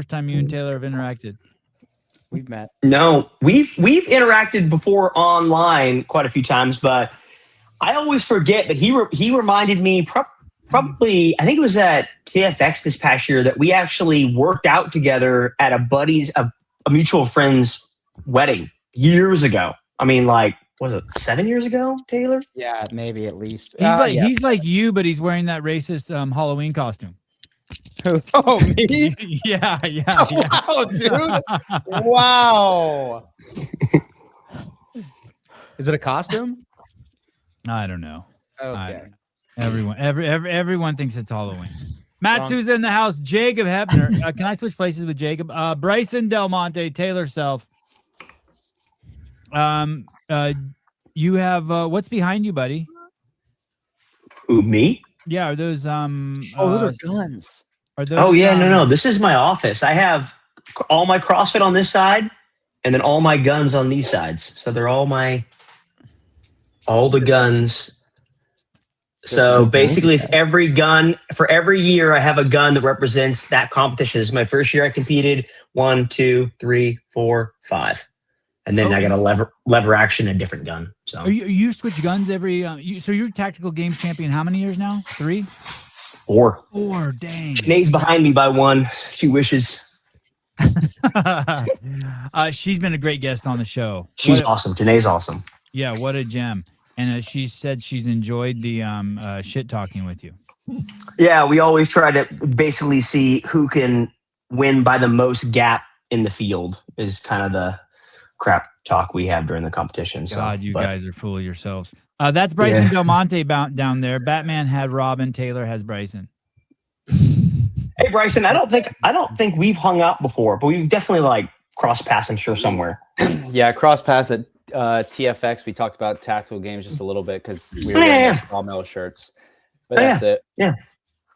time you and Taylor have interacted? We've met. No, we've interacted before online quite a few times, but I always forget that he reminded me probably, I think it was at TFX this past year, that we actually worked out together at a mutual friend's wedding years ago. I mean, like, was it 7 years ago, Tayller? Yeah, maybe at least. He's like you, but he's wearing that racist Halloween costume. Oh, me? Yeah. Wow, dude. Wow. Is it a costume? I don't know. Okay. Everyone thinks it's Halloween. Matsu's in the house. Jacob Hepner. Can I switch places with Jacob? Bryson Del Monte, Taylor Self. You have what's behind you, buddy? Who, me? Yeah, are those those are guns. Are those, oh yeah, no. This is my office. I have all my CrossFit on this side, and then all my guns on these sides. So they're all the guns. So basically, it's every gun for every year. I have a gun that represents that competition. This is my first year I competed. 1, 2, 3, 4, 5, and then I got a lever action and different gun. So you switch guns every. So you're tactical games champion. How many years now? 3, 4. 4. Dang. Janae's behind me by 1. She wishes. She's been a great guest on the show. She's awesome. Janae's awesome. Yeah, what a gem. And she said she's enjoyed the shit talking with you. Yeah, we always try to basically see who can win by the most gap in the field is kind of the crap talk we have during the competition. God, guys are full of yourselves. That's Bryson Del Monte down there. Batman had Robin. Taylor has Bryson. Hey, Bryson, I don't think we've hung out before, but we've definitely like cross paths, I'm sure, somewhere. Yeah, cross paths at TFX. We talked about tactical games just a little bit because we were wearing small metal shirts. But that's it. Yeah.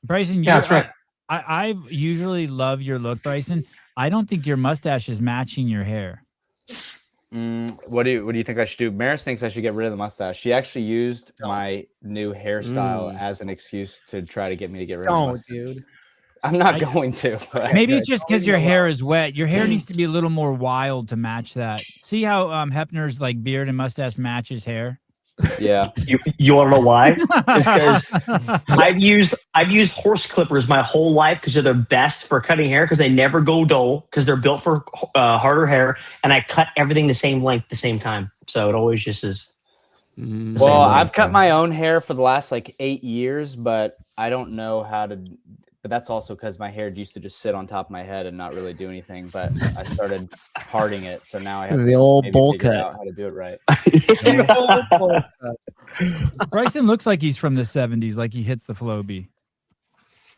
Bryson, that's right. I usually love your look, Bryson. I don't think your mustache is matching your hair. What do you think I should do? Maris thinks I should get rid of the mustache. She actually used my new hairstyle as an excuse to try to get me to get rid of the mustache. Dude. I'm not going to. Maybe it's just because your hair is wet. Your hair needs to be a little more wild to match that. See how Hepner's like beard and mustache match his hair? Yeah. You want to know why? It's because I've used horse clippers my whole life because they're the best for cutting hair because they never go dull because they're built for harder hair, and I cut everything the same length at the same time, so it always just is. Well, I've cut my own hair for the last like 8 years, but I don't know how to. But that's also because my hair used to just sit on top of my head and not really do anything. But I started parting it, so now I have the old bowl figure cut. out how to do it right. Bryson looks like he's from the 70s, like he hits the Flowbee.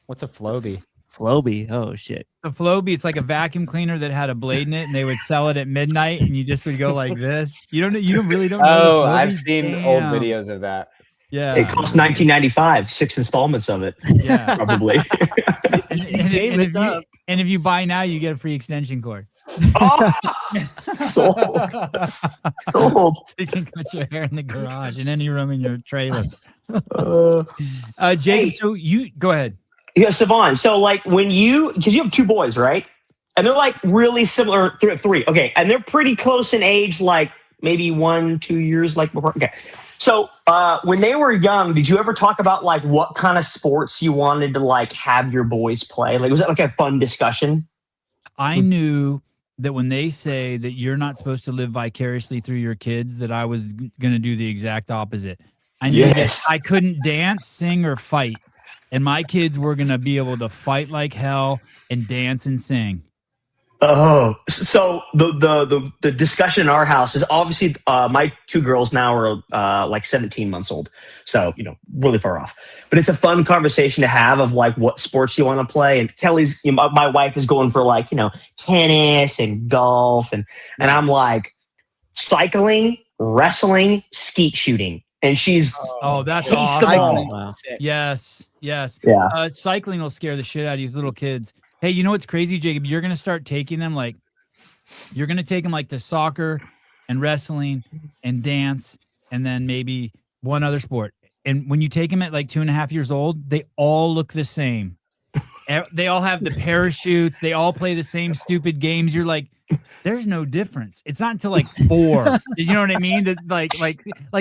What's a Flowbee? Flowbee. Oh shit. The Flowbee, it's like a vacuum cleaner that had a blade in it, and they would sell it at midnight, and you just would go like this. You really don't know. Oh, I've seen old videos of that. Yeah, it cost $19.95, 6 installments of it. Yeah, probably. and if you buy now, you get a free extension cord. Oh, sold. So you can cut your hair in the garage in any room in your trailer. Jacob, hey, so you go ahead. Yeah, Savon. So like because you have 2 boys, right? And they're like really similar. 3, okay, and they're pretty close in age, like maybe 1-2 years, like before. Okay. So when they were young, did you ever talk about like what kind of sports you wanted to like have your boys play? Like, was that like a fun discussion? I knew that when they say that you're not supposed to live vicariously through your kids, that I was going to do the exact opposite. I knew that I couldn't dance, sing, or fight. And my kids were going to be able to fight like hell and dance and sing. Oh, so the discussion in our house is obviously my 2 girls now are like 17 months old, so really far off. But it's a fun conversation to have of like what sports you want to play. And Kelly's, my wife is going for like tennis and golf, and I'm like cycling, wrestling, skeet shooting, and she's that's hates them all. Wow. Yes, Yeah. cycling will scare the shit out of you little kids. Hey, you know what's crazy, Jacob? You're going to start taking them to soccer and wrestling and dance and then maybe one other sport. And when you take them at like 2.5 years old, they all look the same. They all have the parachutes. They all play the same stupid games. You're like, there's no difference. It's not until like 4. You know what I mean? That like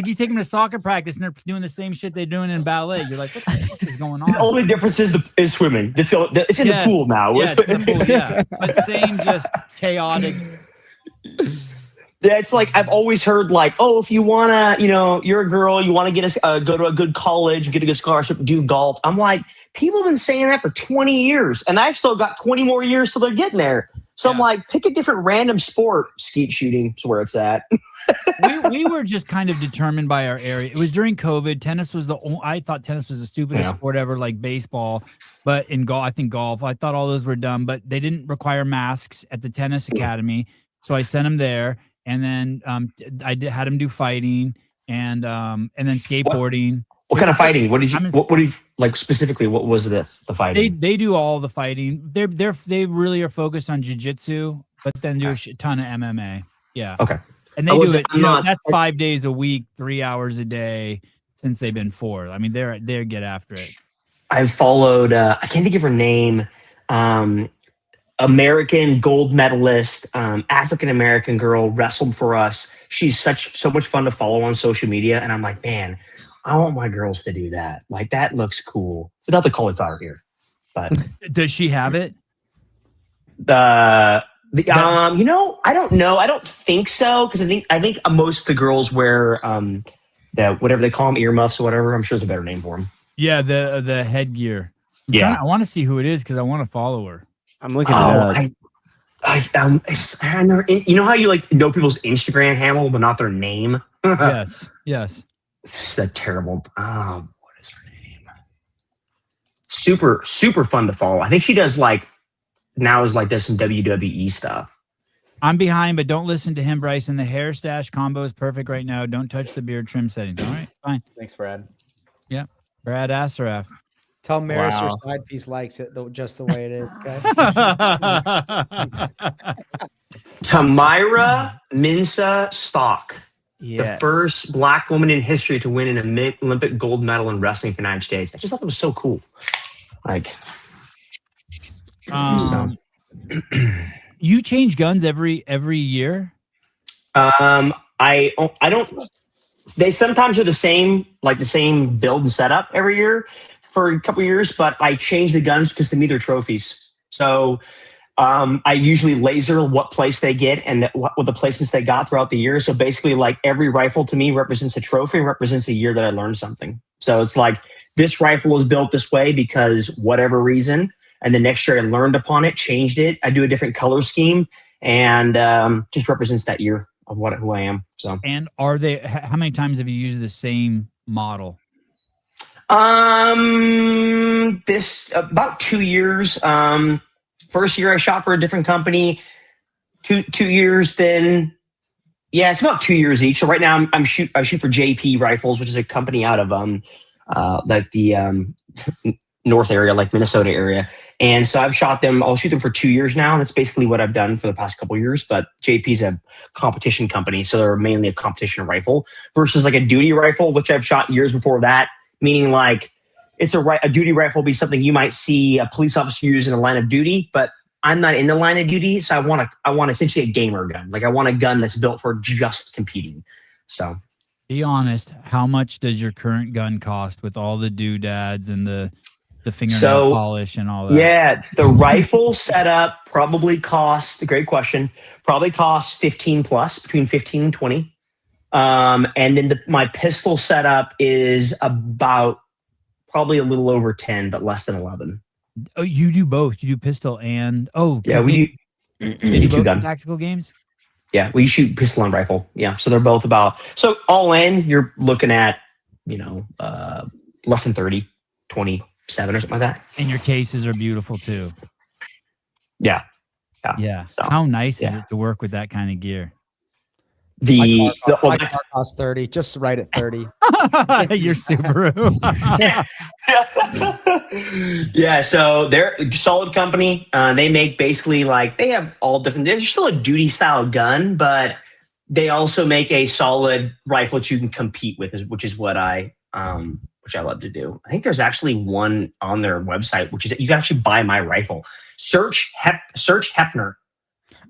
you take them to soccer practice and they're doing the same shit they're doing in ballet. You're like, what the fuck is going on? The only difference is swimming. It's in the pool now. Yeah, it's in the pool, yeah. But same, just chaotic. Yeah, it's like I've always heard like, oh, if you wanna, you're a girl, you want to get go to a good college, get a good scholarship, do golf. I'm like, people have been saying that for 20 years, and I've still got 20 more years till they're getting there. So I'm like, pick a different random sport. Skeet shooting is where it's at. we were just kind of determined by our area. It was during COVID. Tennis was I thought tennis was the stupidest sport ever, like baseball. But in golf, I thought all those were dumb. But they didn't require masks at the tennis academy, so I sent them there. And then had them do fighting and then skateboarding. What kind of fighting? What did you like specifically? What was the fighting? They do all the fighting. They really are focused on jiu-jitsu, but then do a ton of MMA. Yeah. Okay. And they do it. That's 5 days a week, 3 hours a day since they've been 4. I mean, they get after it. I've followed. I can't think of her name. American gold medalist, African American girl, wrestled for us. She's so much fun to follow on social media, and I'm like, man, I want my girls to do that. Like that looks cool. Without the cauliflower here, but does she have it? I don't know. I don't think so because I think most of the girls wear whatever they call them, earmuffs or whatever. I'm sure there's a better name for them. Yeah, the headgear. I want to see who it is because I want to follow her. I'm looking at it. I never, you know how you like know people's Instagram handle but not their name? Yes. It's a terrible. What is her name? Super fun to follow. I think she does does some WWE stuff. I'm behind, but don't listen to him, Bryson. The hair stash combo is perfect right now. Don't touch the beard trim settings. All right, fine. Thanks, Brad. Yeah, Brad Asaraf. Tell Maris her side piece likes it just the way it is. Okay? Tamyra Minsa Stock, yes. The first Black woman in history to win an Olympic gold medal in wrestling for the United States. I just thought it was so cool. Like, you change guns every year? I don't. They sometimes are the same build and setup every year for a couple of years, but I change the guns because to me they're trophies. So I usually laser what place they get and what the placements they got throughout the year. So basically, like every rifle to me represents a trophy, represents a year that I learned something. So it's like this rifle was built this way because whatever reason, and the next year I learned upon it, changed it. I do a different color scheme, and just represents that year of who I am. So, and how many times have you used the same model? This about 2 years. First year I shot for a different company. 2 years, then it's about 2 years each. So right now I shoot for JP Rifles, which is a company out of like the north area, like Minnesota area. And so I'll shoot them for 2 years now. And that's basically what I've done for the past couple of years. But JP's a competition company, so they're mainly a competition rifle versus like a duty rifle, which I've shot years before that. Meaning like it's a duty rifle will be something you might see a police officer use in the line of duty, but I'm not in the line of duty. So I want essentially a gamer gun. Like I want a gun that's built for just competing. So be honest, how much does your current gun cost with all the doodads and the fingernail polish and all that? Yeah, the rifle setup probably costs, great question, probably costs 15 plus, between 15 and 20. And then my pistol setup is about probably a little over 10, but less than 11. Oh, you do both. You do pistol and we do both tactical games. Yeah, we shoot pistol and rifle. Yeah, so they're both so all in, you're looking at less than 30, 27 or something like that. And your cases are beautiful too. Yeah. So, how nice is it to work with that kind of gear? My car costs 30. Just right at 30. Your Subaru. Yeah, so they're a solid company. They make basically they have all different. They're still a duty style gun, but they also make a solid rifle that you can compete with, which is what I which I love to do. I think there's actually one on their website, which is you can actually buy my rifle. Search Hepner.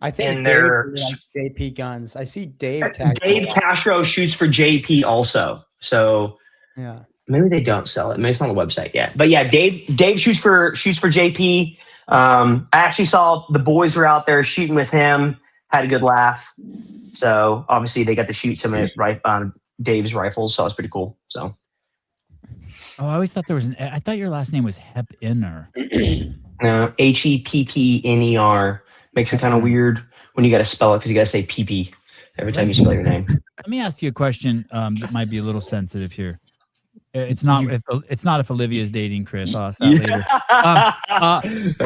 I think and Dave they're really likes JP guns. I see Dave tag. Dave Castro shoots for JP also. So yeah, maybe they don't sell it. Maybe it's not on the website yet. But yeah, Dave shoots for JP. I actually saw the boys were out there shooting with him. Had a good laugh. So obviously they got to shoot some of it right on Dave's rifles. So it's pretty cool. So. Oh, I always thought there was I thought your last name was Hepner. No, Hepner. Makes it kind of weird when you got to spell it because you got to say PP every time you spell your name. Let me ask you a question that might be a little sensitive here. It's not if Olivia's dating Chris. I'll ask that later.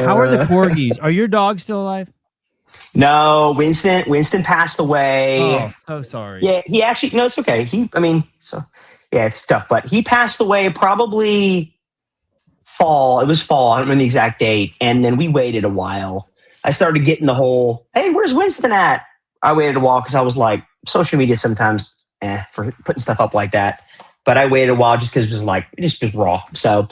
How are the corgis? Are your dogs still alive? No, Winston passed away. Oh, so sorry. Yeah, he actually no, it's okay. It's tough, but he passed away probably fall. It was fall. I don't remember the exact date. And then we waited a while. I started getting the whole, hey, where's Winston at? I waited a while because I was like, social media sometimes for putting stuff up like that. But I waited a while just because it was raw. So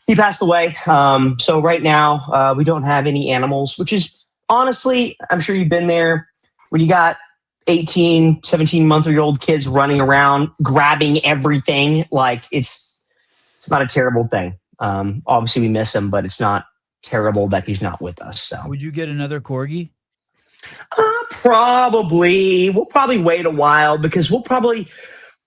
he passed away. So right now we don't have any animals, which is honestly, I'm sure you've been there when you got 18, 17-month-old kids running around, grabbing everything. Like it's not a terrible thing. Obviously we miss him, but it's not terrible that he's not with us. So would you get another corgi? Probably. We'll probably wait a while because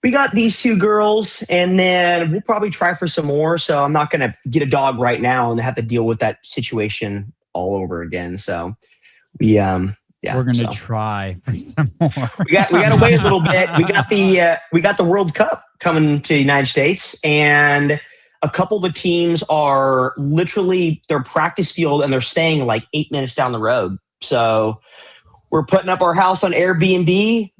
we got these two girls and then we'll probably try for some more. So I'm not going to get a dog right now and have to deal with that situation all over again. So we're going to try for some more. we got to wait a little bit. We got the World Cup coming to the United States, and a couple of the teams are literally their practice field and they're staying like 8 minutes down the road. So we're putting up our house on Airbnb,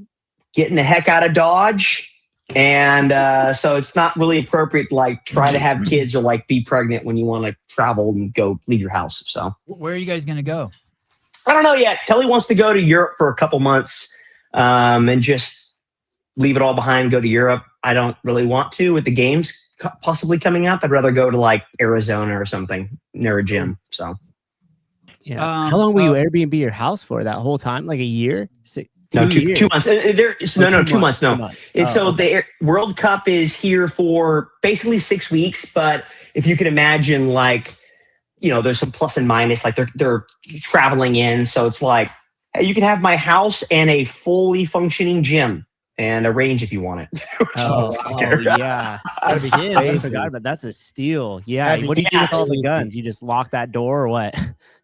getting the heck out of Dodge. And so it's not really appropriate to like try to have kids or like be pregnant when you want to travel and go leave your house. So where are you guys going to go? I don't know yet. Kelly wants to go to Europe for a couple months and just leave it all behind and go to Europe. I don't really want to with the games possibly coming up. I'd rather go to like Arizona or something near a gym. So yeah. How long will you Airbnb your house for? That whole time? Like a year? 2 months. 2 months. No. So the World Cup is here for basically 6 weeks. But if you can imagine, like, there's some plus and minus. Like they're traveling in, so it's like, hey, you can have my house and a fully functioning gym and a range if you want it. Yeah. I forgot about that's a steal. Yeah. What do you do with all the guns? You just lock that door or what?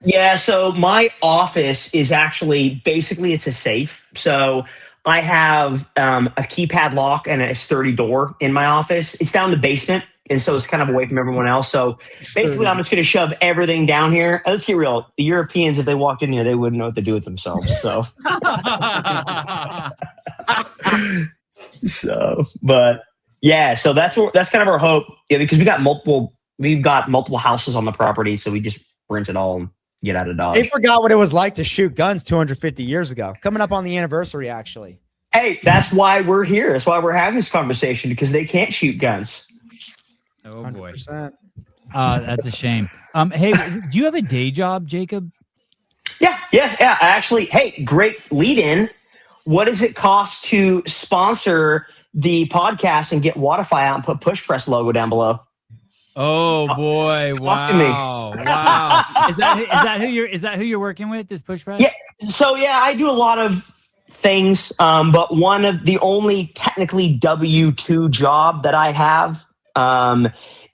Yeah. So my office is actually basically it's a safe. So I have a keypad lock and a sturdy door in my office. It's down in the basement. And so it's kind of away from everyone else. So basically, I'm just going to shove everything down here. Let's get real. The Europeans, if they walked in here, they wouldn't know what to do with themselves. So, but yeah, so that's kind of our hope. Yeah, because we've got multiple houses on the property, so we just rent it all and get out of Dodge. They forgot what it was like to shoot guns 250 years ago. Coming up on the anniversary, actually. Hey, that's why we're here. That's why we're having this conversation, because they can't shoot guns. Oh boy. 100%. That's a shame. Hey, do you have a day job, Jacob? Yeah. Actually, hey, great lead in. What does it cost to sponsor the podcast and get Watify out and put Push Press logo down below? Oh boy! Talk to me. Wow! Is that who you're working with? Is Push Press? Yeah. So I do a lot of things, but one of the only technically W-2 job that I have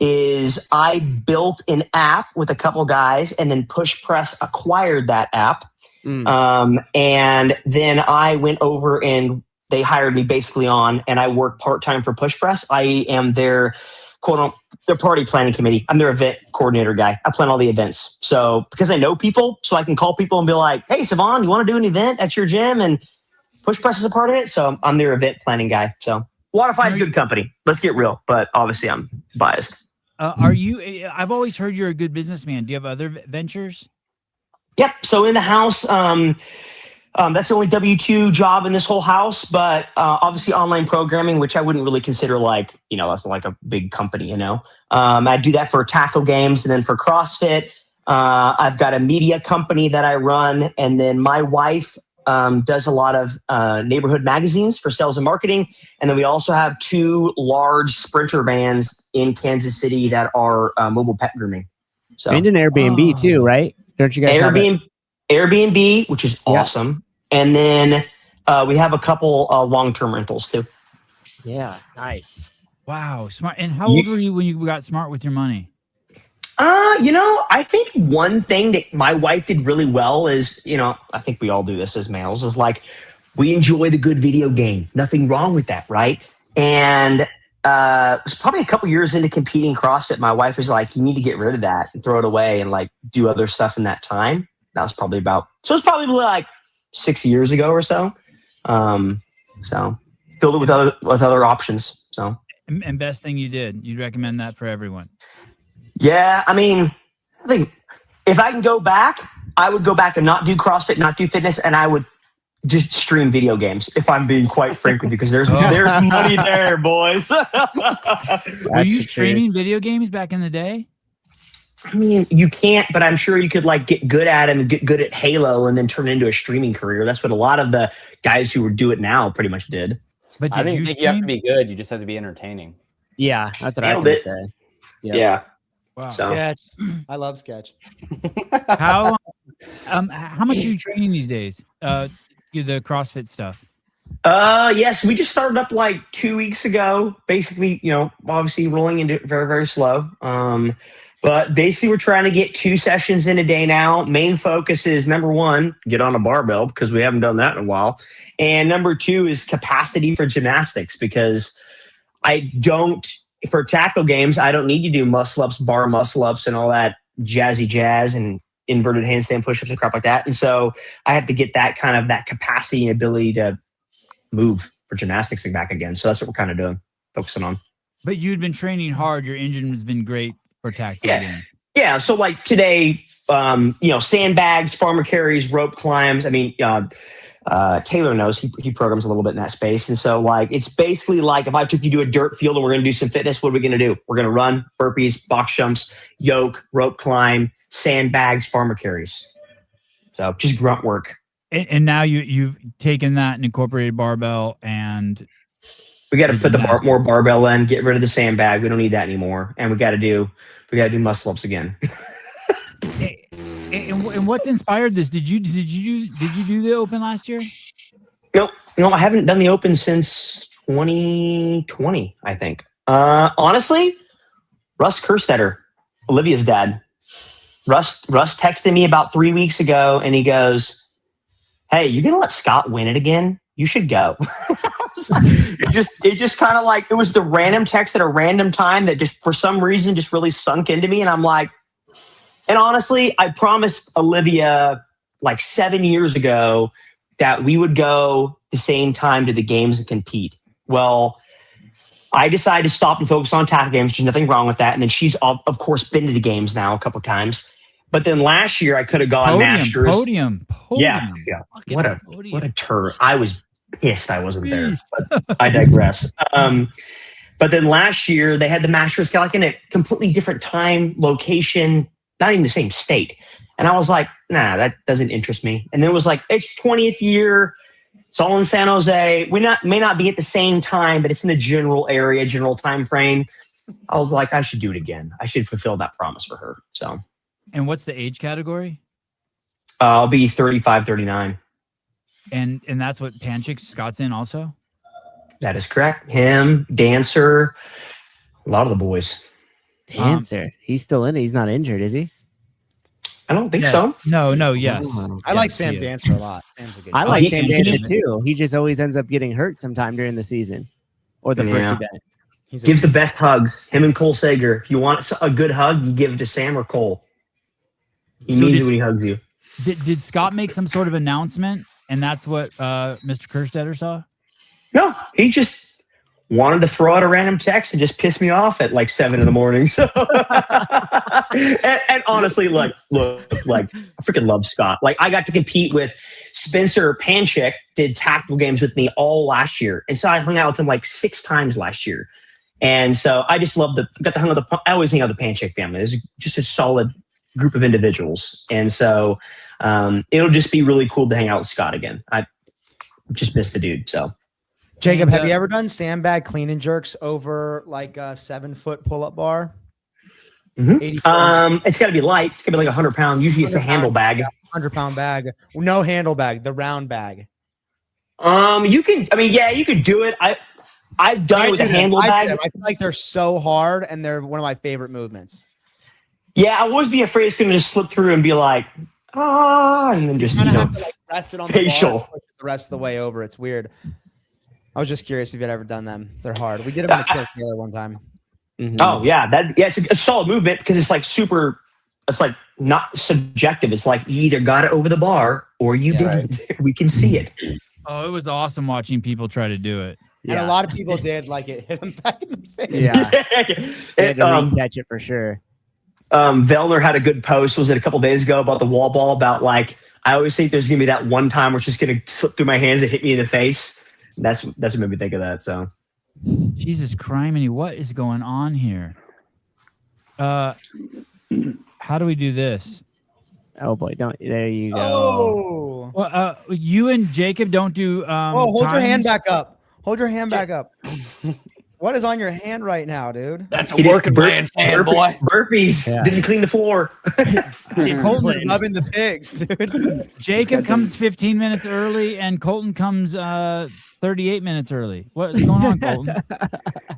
is I built an app with a couple guys, and then Push Press acquired that app. And then I went over and they hired me basically on, and I work part-time for Push Press. I am their their party planning committee. I'm their event coordinator guy. I plan all the events. So because I know people, so I can call people and be like, hey, Savon, you want to do an event at your gym? And Push Press is a part of it. So I'm their event planning guy. So Watify is a good company. Let's get real. But obviously I'm biased. Are you, I've always heard you're a good businessman. Do you have other ventures? Yep. So in the house, That's the only W-2 job in this whole house, but obviously online programming, which I wouldn't really consider like, that's like a big company, I do that for Tackle Games, and then for CrossFit, I've got a media company that I run, and then my wife does a lot of neighborhood magazines for sales and marketing, and then we also have 2 large sprinter vans in Kansas City that are mobile pet grooming. So and an Airbnb too, right? Don't you guys have Airbnb, which is awesome. And then we have a couple long-term rentals too. Yeah, nice. Wow, smart. And how old were you when you got smart with your money? I think one thing that my wife did really well is, I think we all do this as males, is like we enjoy the good video game. Nothing wrong with that, right? And it was probably a couple years into competing CrossFit. My wife was like, you need to get rid of that and throw it away and like do other stuff in that time. That was probably like 6 years ago or so. So filled it with other options. So, and best thing you did, you'd recommend that for everyone. Yeah. I mean, I think if I can go back, I would go back and not do CrossFit, not do fitness. And I would just stream video games, if I'm being quite frank with you, because there's money there, boys. Were you streaming video games back in the day? I mean, you can't, but I'm sure you could like get good at it and get good at Halo and then turn it into a streaming career. That's what a lot of the guys who do it now pretty much did. But I didn't think you have to be good. You just have to be entertaining. Yeah, that's what I was going to say. Yeah. Wow. So. Sketch. I love Sketch. How much are you training these days? The CrossFit stuff. Yes, we just started up like 2 weeks ago. Basically, obviously rolling into it very, very slow. But basically, we're trying to get 2 sessions in a day now. Main focus is, number 1, get on a barbell because we haven't done that in a while. And number 2 is capacity for gymnastics, because for Tackle Games, I don't need to do muscle-ups, bar muscle-ups, and all that jazzy jazz and inverted handstand push-ups and crap like that. And so I have to get that capacity and ability to move for gymnastics back again. So that's what we're kind of doing, focusing on. But you'd been training hard. Your engine has been great for Tackle Games. Yeah. So like today, sandbags, farmer carries, rope climbs. I mean, Taylor knows he programs a little bit in that space. And so like, it's basically like if I took you to a dirt field and we're going to do some fitness, what are we going to do? We're going to run, burpees, box jumps, yoke, rope climb, sandbags, farmer carries. So just grunt work. And now you've taken that and incorporated barbell, and we got to put more barbell in, get rid of the sandbag. We don't need that anymore. And we got to do muscle ups again. And what's inspired this? Did you do the Open last year? No, I haven't done the Open since 2020, I think. Honestly, Russ Kerstetter, Olivia's dad. Russ texted me about 3 weeks ago, and he goes, "Hey, you're gonna let Scott win it again? You should go." It just kind of like, it was the random text at a random time that just for some reason just really sunk into me, and I'm like. And honestly, I promised Olivia like 7 years ago that we would go the same time to the games and compete. Well, I decided to stop and focus on Tackle Games. There's nothing wrong with that. And then she's, of course, been to the games now a couple of times. But then last year I could have gone Masters. Podium. Yeah. What a turd. I was pissed I wasn't there. But I digress. But then last year they had the Masters like in a completely different time, location, not even the same state. And I was like, nah, that doesn't interest me. And then it was like, it's 20th year. It's all in San Jose. We may not be at the same time, but it's in the general area, general time frame. I was like, I should do it again. I should fulfill that promise for her. So. And what's the age category? I'll be 35, 39. And that's what Panchik Scott's in also? That is correct. Him, Dancer, a lot of the boys. Dancer. He's still in it. He's not injured, is he? I don't think so. No, yes. I like Sam Dancer a lot. Sam's a good I like Sam Dancer too. He just always ends up getting hurt sometime during the season or the first event. Gives the best hugs. Him and Cole Sager. If you want a good hug, you give it to Sam or Cole. He means it when he hugs you. Did Scott make some sort of announcement, and that's what Mr. Kerstetter saw? No, he just wanted to throw out a random text and just piss me off at like 7 a.m. So, and honestly, look, I freaking love Scott. Like I got to compete with Spencer Panchik did tactical games with me all last year. And so I hung out with him like 6 times last year. And so I just love I always hang out with the Panchik family. It's just a solid group of individuals. And so it'll just be really cool to hang out with Scott again. I just missed the dude. So Jacob, have you ever done sandbag clean and jerks over like a 7-foot pull-up bar? Mm-hmm. It's got to be light. It's got to be like 100 pounds. Usually it's a handle bag. 100-pound bag. No handle bag. The round bag. You can do it. I've done it with a handle bag. I feel like they're so hard, and they're one of my favorite movements. Yeah, I always be afraid it's going to just slip through and be like, and then just have to, like, rest it on facial. The bar, push it the rest of the way over. It's weird. I was just curious if you'd ever done them. They're hard. We did them in a kill together one time. Mm-hmm. Oh yeah, it's a solid movement because it's like super. It's like not subjective. It's like you either got it over the bar or you didn't. Right. We can see it. Oh, it was awesome watching people try to do it. And a lot of people did, like, it hit them back in the face. Yeah. Catch it for sure. Vellner had a good post, was it a couple days ago, about the wall ball, about like, I always think there's going to be that one time where it's just going to slip through my hands and hit me in the face. That's what made me think of that. So, Jesus criminy, what is going on here? How do we do this? Oh boy, there you go. Oh. Well, you and Jacob don't do hold your hand back up. Hold your hand back up. What is on your hand right now, dude? That's a working man's hand, boy. Burpees. Yeah. Didn't clean the floor. Colton rubbing the pigs, dude. Jacob comes 15 minutes early, and Colton comes 38 minutes early. What's going on, Colton?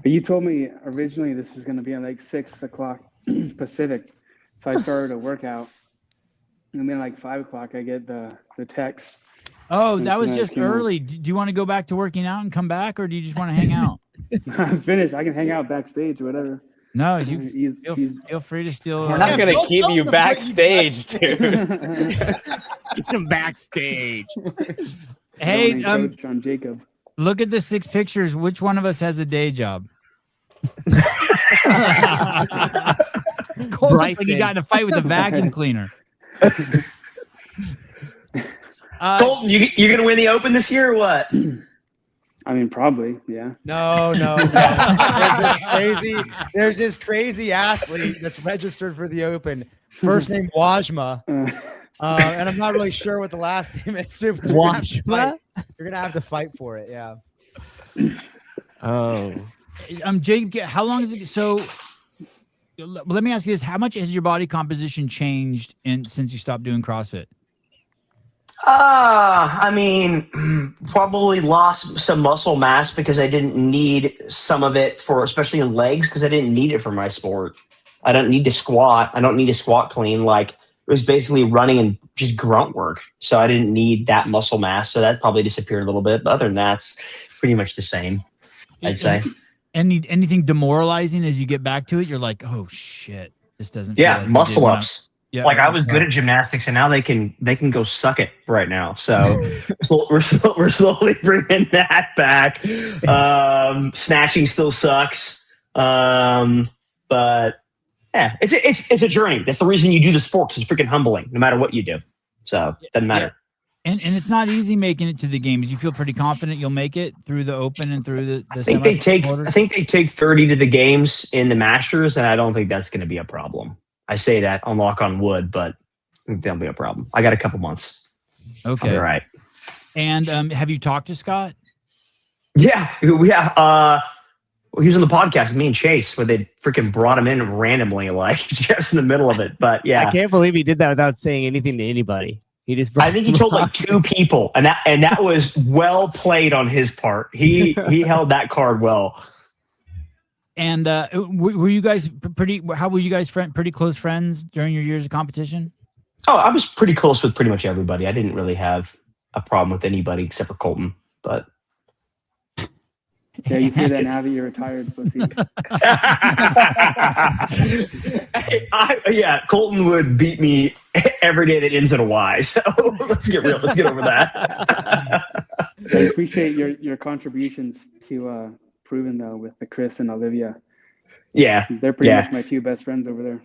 You told me originally this was going to be at like 6 o'clock Pacific, so I started a workout, and then like 5 o'clock I get the text. Oh, that was just early. Do you want to go back to working out and come back, or do you just want to hang out? I'm finished. I can hang out backstage or whatever. No, you feel free to still. We're not going to keep you backstage, dude. Get him backstage. Hey, I'm Jacob. Look at the 6 pictures. Which one of us has a day job? Cole looks like he got in a fight with a vacuum cleaner. Colton, you're going to win the Open this year or what? I mean, probably, yeah. No. There's this crazy athlete that's registered for the Open. First name Wajma. And I'm not really sure what the last name is. Wajma? You're gonna have to fight for it, yeah. Oh. Jake, how long is it? So let me ask you this: how much has your body composition changed since you stopped doing CrossFit? I mean, probably lost some muscle mass because I didn't need some of it especially in legs, because I didn't need it for my sport. I don't need to squat. I don't need to squat clean. Like, it was basically running and just grunt work. So I didn't need that muscle mass. So that probably disappeared a little bit. But other than that, it's pretty much the same, I'd say. Anything demoralizing as you get back to it? You're like, oh shit, this doesn't. Yeah, like muscle ups. Yeah, like I was good at gymnastics, and now they can go suck it right now. So we're slowly bringing that back. Snatching still sucks, but yeah, it's a journey. That's the reason you do the sport, because it's freaking humbling, no matter what you do. So it doesn't matter. Yeah. And it's not easy making it to the games. You feel pretty confident you'll make it through the Open and through the. I think they take 30 to the games in the Masters, and I don't think that's going to be a problem. I say that on lock on wood, but that'll be a problem. I got a couple months. Okay. All right. And have you talked to Scott? Yeah. He was on the podcast with me and Chase, where they freaking brought him in randomly, like just in the middle of it. But yeah, I can't believe he did that without saying anything to anybody. I think he told like 2 people, and that was well played on his part. He held that card well. And were you guys pretty close friends during your years of competition? Oh, I was pretty close with pretty much everybody. I didn't really have a problem with anybody except for Colton. But yeah, you say that now that you're retired, pussy. Colton would beat me every day that ends in a Y. So let's get real. Let's get over that. I appreciate your contributions to Proven, though, with the Chris and Olivia. Yeah, they're pretty much my 2 best friends over there.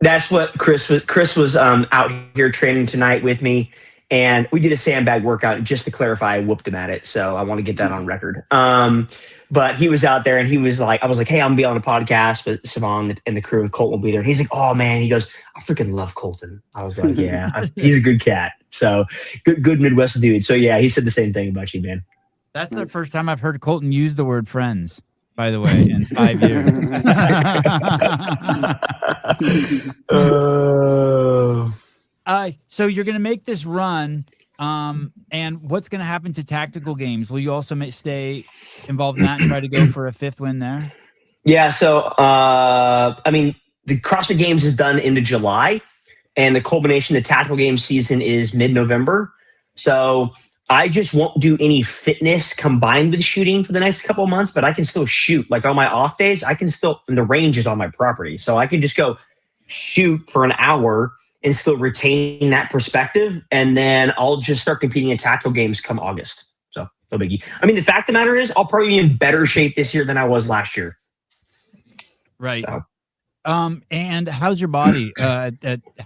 That's what Chris was out here training tonight with me, And we did a sandbag workout. Just to clarify, I whooped him at it. So I want to get that on record. But he was out there and he was like, I was like, hey, I'm going to be on a podcast with Savon and the crew, and Colton will be there. And he's like, oh, man. He goes, I freaking love Colton. I was like, yeah, he's a good cat. So good Midwest dude. So, yeah, he said the same thing about you, man. That's the first time I've heard Colton use the word friends, by the way, in 5 years. So you're going to make this run. And what's going to happen to tactical games? Will you also stay involved in that and try to go for a 5th win there? Yeah. So, I mean, the CrossFit Games is done into July, and the culmination of the tactical games season is mid-November. So I just won't do any fitness combined with shooting for the next couple of months, but I can still shoot. Like on my off days, I can still, and the range is on my property. So I can just go shoot for an hour and still retain that perspective. And then I'll just start competing in tactical games come August. So no biggie. I mean, the fact of the matter is I'll probably be in better shape this year than I was last year. Right. So. And how's your body? How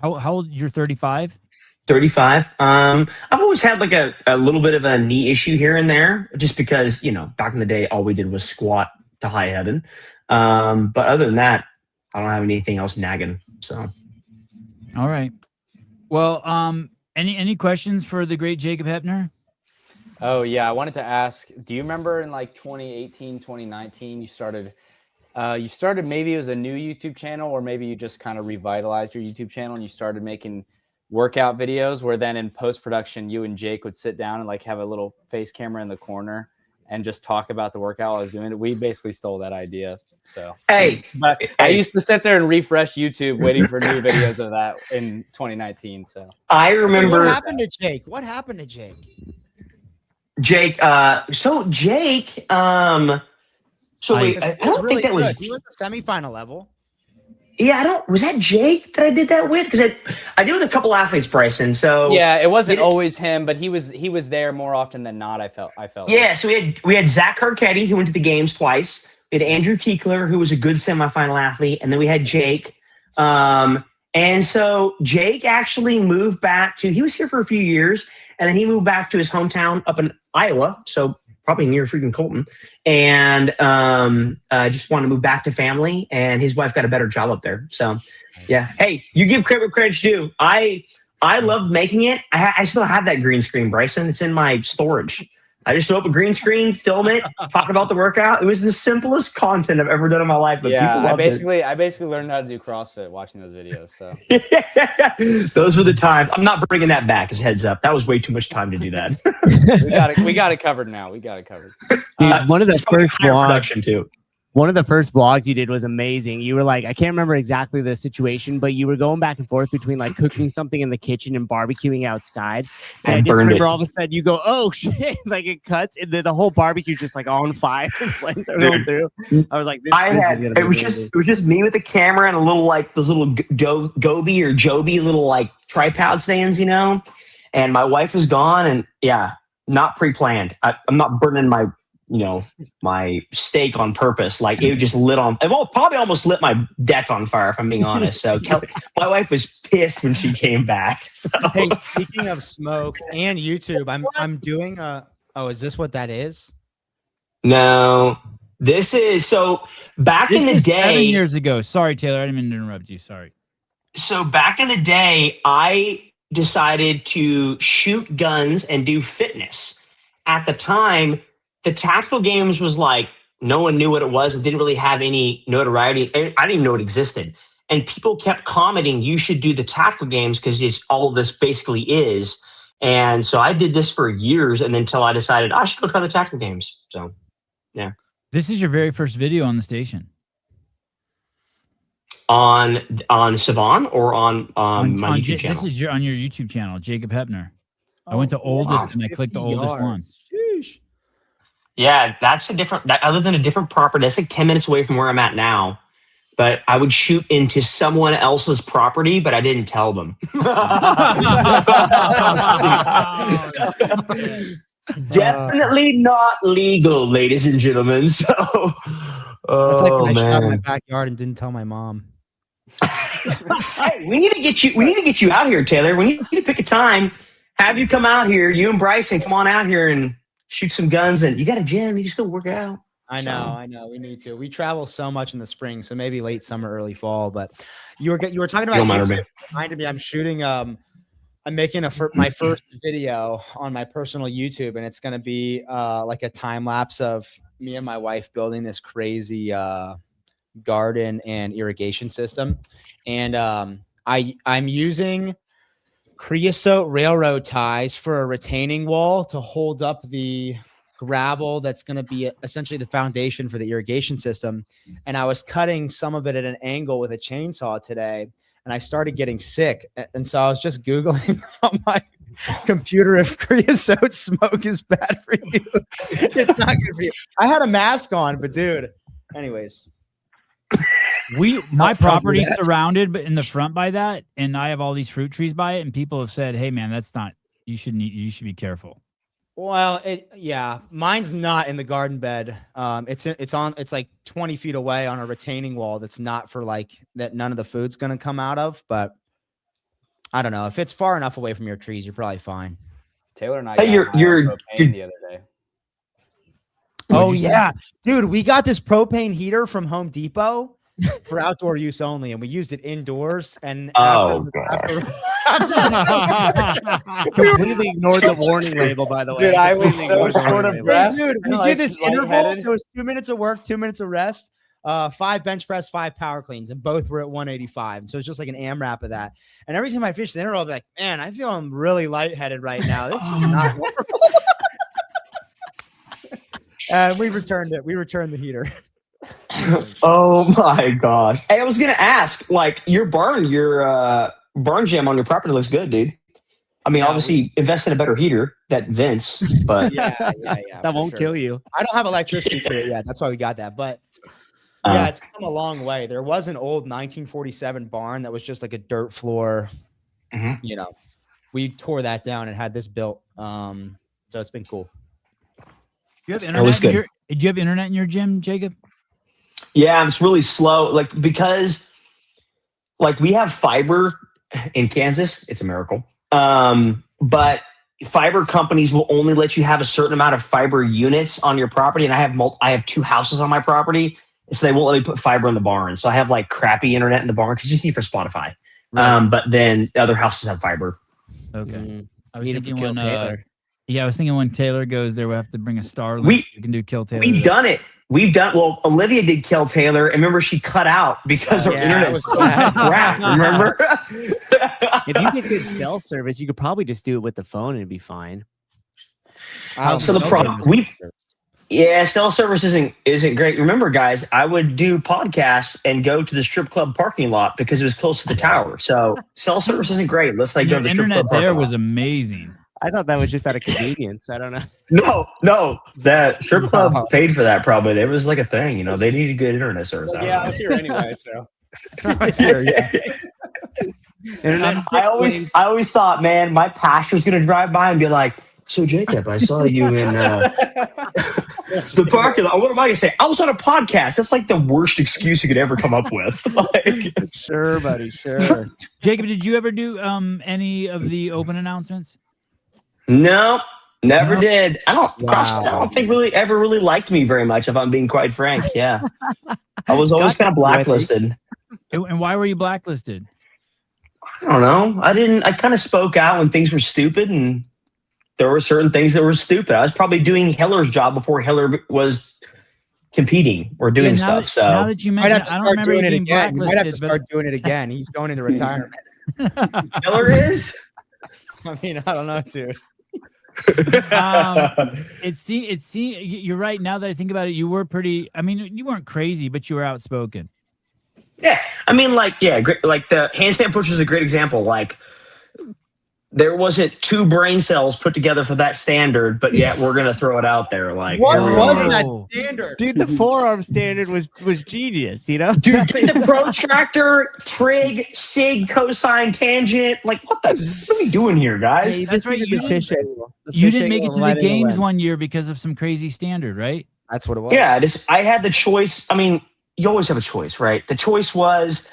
old? You're 35? 35. I've always had like a little bit of a knee issue here and there, just because, back in the day, all we did was squat to high heaven. But other than that, I don't have anything else nagging. So. All right. Well, any questions for the great Jacob Heppner? Oh yeah. I wanted to ask, do you remember in like 2018, 2019, you started maybe it was a new YouTube channel, or maybe you just kind of revitalized your YouTube channel and you started making workout videos where then in post-production, you and Jake would sit down and like have a little face camera in the corner and just talk about the workout I was doing. We basically stole that idea. So, but I used to sit there and refresh YouTube waiting for new videos of that in 2019. So I remember. What happened to Jake? Jake, I don't think that was. He was the semifinal level. Yeah, was that Jake that I did that with? Because I did with a couple athletes, Bryson. So yeah, it wasn't always him, but he was there more often than not. I felt. Yeah, so we had Zach Carcetti, who went to the games twice. We had Andrew Kiekler, who was a good semifinal athlete, and then we had Jake. And so Jake actually moved back he was here for a few years, and then he moved back to his hometown up in Iowa. So probably near freaking Colton, and just wanted to move back to family, and his wife got a better job up there. So yeah. Hey, you give credit where credit's due. I love making it. I still have that green screen, Bryson. It's in my storage. I just throw up a green screen, film it, talk about the workout. It was the simplest content I've ever done in my life. But yeah, I basically learned how to do CrossFit watching those videos. So those were the times. I'm not bringing that back as heads up. That was way too much time to do that. we got it covered now. We got it covered. One of the first production too. One of the first vlogs you did was amazing. You were like, I can't remember exactly the situation, but you were going back and forth between like cooking something in the kitchen and barbecuing outside. And I just remember all of a sudden you go, oh shit, like it cuts and the whole barbecue just like on fire and flames are going through. I was like, it was just me with the camera and a little like those little Gobi or Joby little like tripod stands, and my wife was gone, and yeah, not pre-planned. I'm not burning my my steak on purpose. Like it just lit on. It probably almost lit my deck on fire, if I'm being honest. So my wife was pissed when she came back. So. Hey, speaking of smoke and YouTube, I'm doing is this what that is? No, this is back in the day. 7 years ago. Sorry, Taylor, I didn't mean to interrupt you. Sorry. So back in the day, I decided to shoot guns and do fitness. At the time, the tactical games was like, no one knew what it was. It didn't really have any notoriety. I didn't even know it existed. And people kept commenting, you should do the tactical games because it's all this basically is. And so I did this for years, and until I decided I should go try the tactical games. So, yeah. This is your very first video on the station. On Savon or on my YouTube channel? This is on your YouTube channel, Jacob Heppner. I went to oldest and I clicked the oldest one. Sheesh. Yeah, I lived in a different property. That's like 10 minutes away from where I'm at now. But I would shoot into someone else's property, but I didn't tell them. Definitely not legal, ladies and gentlemen. So, that's like when I shot in my backyard and didn't tell my mom. Hey, we need to get you out here, Taylor. We need to pick a time. have you come out here. You and Bryson come on out here and shoot some guns. And you got a gym. You can still work out. I know. We need to. We travel so much in the spring, so maybe late summer, early fall. But you were talking about YouTube. It reminded me, I'm shooting. I'm making my first video on my personal YouTube, and it's going to be like a time lapse of me and my wife building this crazy garden and irrigation system. And I'm using creosote railroad ties for a retaining wall to hold up the gravel that's going to be essentially the foundation for the irrigation system. And I was cutting some of it at an angle with a chainsaw today, and I started getting sick. And so I was just Googling on my computer if creosote smoke is bad for you. It's not good for you. I had a mask on, but dude, anyways. My property's surrounded but in the front by that, and I have all these fruit trees by it, and people have said, hey man, that's not, you should be careful. Well, mine's not in the garden bed. It's like 20 feet away on a retaining wall that's not for like that none of the food's going to come out of, but I don't know. If it's far enough away from your trees, you're probably fine. Taylor and I got you're the other day. Oh yeah, dude, we got this propane heater from Home Depot for outdoor use only, and we used it indoors. And completely ignored the warning label, by the way. Dude, I was so short of breath. Dude, we did this interval. It was 2 minutes of work, 2 minutes of rest, 5 bench press, 5 power cleans, and both were at 185. So it's just like an AMRAP of that. And every time I finished the interval, I'll be like, man, I feel I'm really lightheaded right now. This is not normal. And we returned it. We returned the heater. Oh my gosh. Hey, I was going to ask, like, your burn gym on your property looks good, dude. I mean, obviously invest in a better heater that vents, but yeah. That won't kill you. I don't have electricity to it yet. That's why we got that. But yeah, it's come a long way. There was an old 1947 barn that was just like a dirt floor. Mm-hmm. You know, we tore that down and had this built. So it's been cool. Do you have internet in your gym, Jacob? Yeah, it's really slow. Like, because like we have fiber in Kansas, it's a miracle. But fiber companies will only let you have a certain amount of fiber units on your property. And I have 2 houses on my property, so they won't let me put fiber in the barn. So I have like crappy internet in the barn because you see for Spotify. Right. But then the other houses have fiber. Okay. Mm-hmm. I was thinking when Taylor goes there, we'll have to bring a Starlink. We can do Kill Taylor. We've done it. Well, Olivia did Kill Taylor. And remember, she cut out because her internet was crap. Remember? If you get good cell service, you could probably just do it with the phone and it'd be fine. So the problem cell service isn't great. Remember, guys, I would do podcasts and go to the strip club parking lot because it was close to the tower. So cell service isn't great. Let's go to the strip club parking lot. Was amazing. I thought that was just out of convenience. I don't know. No, that strip club paid for that probably. It was like a thing, they needed good internet service. Well, I was here anyway, so. I always thought, man, my pastor's gonna drive by and be like, so Jacob, I saw you in the parking lot. What am I gonna say? I was on a podcast. That's like the worst excuse you could ever come up with. Sure, buddy, sure. Jacob, did you ever do any of the open announcements? No, never did. I don't think really ever really liked me very much, if I'm being quite frank. Yeah. I was always kind of blacklisted. And why were you blacklisted? I don't know. I kind of spoke out when things were stupid, and there were certain things that were stupid. I was probably doing Hiller's job before Hiller was competing or doing stuff. So now that you mentioned, I don't remember doing it again. You might have to start doing it again. He's going into retirement. Hiller is? I mean, I don't know, dude. You're right. Now that I think about it, you were pretty. I mean, you weren't crazy, but you were outspoken. Yeah, I mean, great, like the handstand push is a great example. Like, there wasn't 2 brain cells put together for that standard, but yet we're gonna throw it out there. Like, what was that standard? Dude, the forearm standard was genius. Dude, the protractor, trig, sig, cosine, tangent. Like, what are we doing here, guys? That's right. You didn't make it to the games one year because of some crazy standard, right? That's what it was. Yeah, I had the choice. I mean, you always have a choice, right? The choice was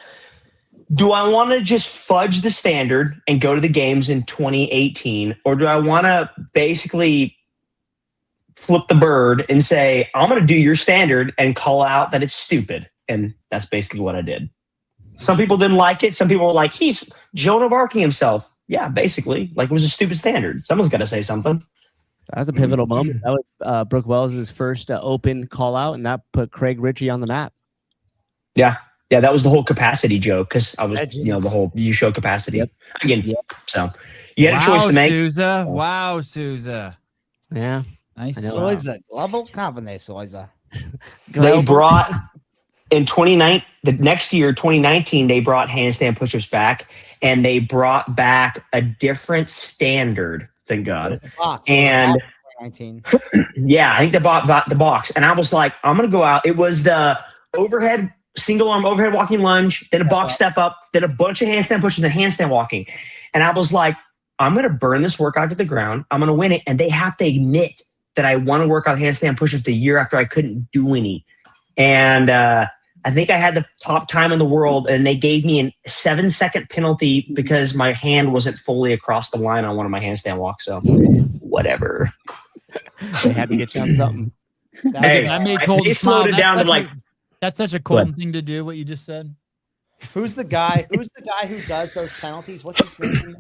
do I want to just fudge the standard and go to the games in 2018, or do I want to basically flip the bird and say, I'm going to do your standard and call out that it's stupid? And that's basically what I did. Some people didn't like it. Some people were like, he's Joan of Arcing himself. Yeah, basically. Like, it was a stupid standard. Someone's got to say something. That was a pivotal moment. That was Brooke Wells' first open call out, and that put Craig Ritchie on the map. Yeah. Yeah, that was the whole capacity joke, because I was, the whole you show capacity. Yep. Again, so you had a choice to make. Souza. Wow, Souza. Yeah. Nice. Souza. Global company, Souza. They brought, in 2019, the next year, 2019, they brought handstand push-ups back, and they brought back a different standard, thank God. And 2019. Yeah, I think they bought the box. And I was like, I'm going to go out. It was the overhead, single arm overhead walking lunge, then a box step up, then a bunch of handstand pushes and handstand walking. And I was like, I'm going to burn this workout to the ground. I'm going to win it. And they have to admit that I want to work on handstand push-ups the year after I couldn't do any. And I think I had the top time in the world, and they gave me a 7-second penalty because my hand wasn't fully across the line on one of my handstand walks. So whatever. They had to get you on something. That made Colton they slowed it down to like. That's such a Colton thing to do, what you just said. Who's the guy who does those penalties? What's his name?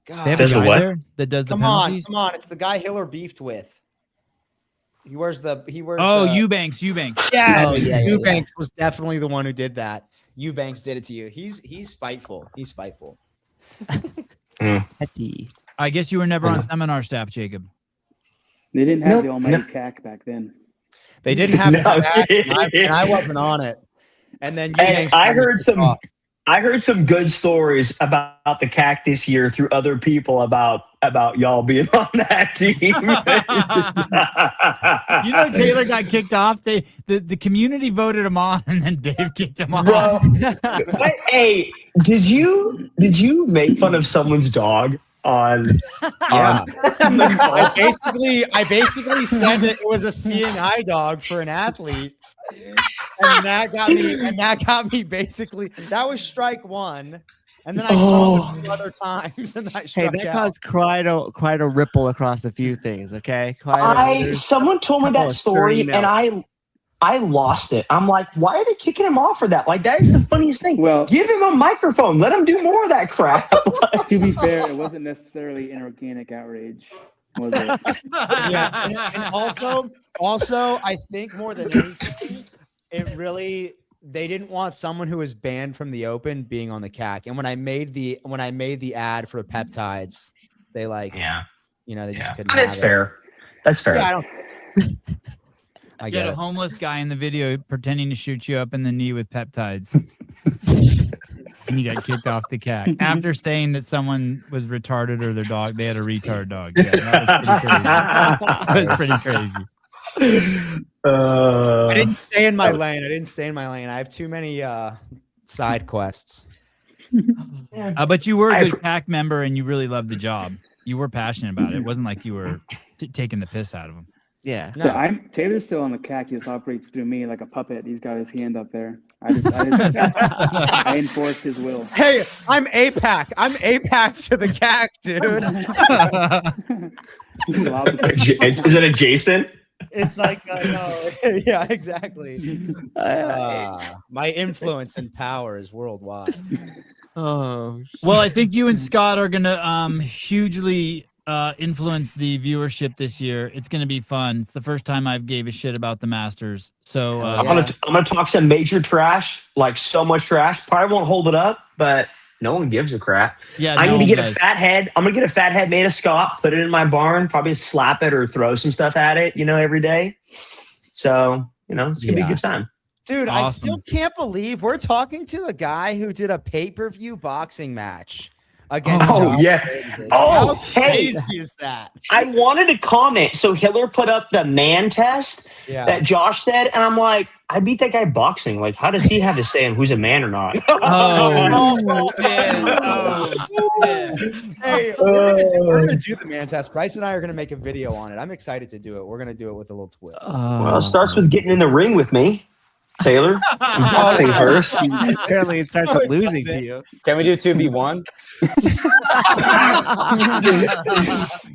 God. They have a guy there that does the penalties? Come on. It's the guy Hiller beefed with. He wears Eubanks. Yes. Eubanks was definitely the one who did that. Eubanks did it to you. He's spiteful. I guess you were never on seminar staff, Jacob. They didn't have the almighty CAC back then. They didn't have that, and I wasn't on it. And then I heard some good stories about the CAC this year through other people about y'all being on that team. Taylor got kicked off. The community voted him on, and then Dave kicked him off. Bro, hey, did you make fun of someone's dog? I basically said it was a seeing eye dog for an athlete, and that got me basically. That was strike one, and then I saw it 2 other times, and I struck out. Caused quite a ripple across a few things. Okay, someone told me that story, and I lost it. I'm like, why are they kicking him off for that? Like, that is the funniest thing. Well, give him a microphone. Let him do more of that crap. To be fair, it wasn't necessarily an organic outrage, was it? Yeah, and also, I think more than anything, they didn't want someone who was banned from the Open being on the CAC. And when I made the ad for peptides, they they just couldn't. That's fair. That's fair. Yeah, I get a homeless guy in the video pretending to shoot you up in the knee with peptides. And you got kicked off the CAC after saying that someone was retarded or their dog. They had a retard dog. Yeah, that was pretty crazy. I didn't stay in my lane. I have too many side quests. But you were a good CAC member, and you really loved the job. You were passionate about it. It wasn't like you were taking the piss out of them. Yeah. No. Taylor's still on the CAC. He just operates through me like a puppet. He's got his hand up there. I enforced his will. Hey, I'm APAC. I'm APAC to the CAC, dude. Is it adjacent? It's like, no. Yeah, exactly. My influence and power is worldwide. Oh, well, I think you and Scott are going to hugely influence the viewership this year. It's going to be fun. It's the first time I've gave a shit about the Masters. So I'm gonna talk some major trash, like so much trash. Probably won't hold it up, but no one gives a crap. Yeah, I need to get a fat head. I'm gonna get a fat head made of Scott, put it in my barn, probably slap it or throw some stuff at it, every day. So, it's gonna be a good time. Dude, awesome. I still can't believe we're talking to the guy who did a pay-per-view boxing match. How crazy is that? I wanted to comment. So Hiller put up the man test that Josh said, and I'm like, I beat that guy boxing. Like, how does he have to say on who's a man or not? Hey, we're gonna do the man test. Bryce and I are gonna make a video on it. I'm excited to do it. We're gonna do it with a little twist. Well, it starts with getting in the ring with me. Taylor, I'm boxing first. Apparently, it starts with losing to you. Can we do 2v1?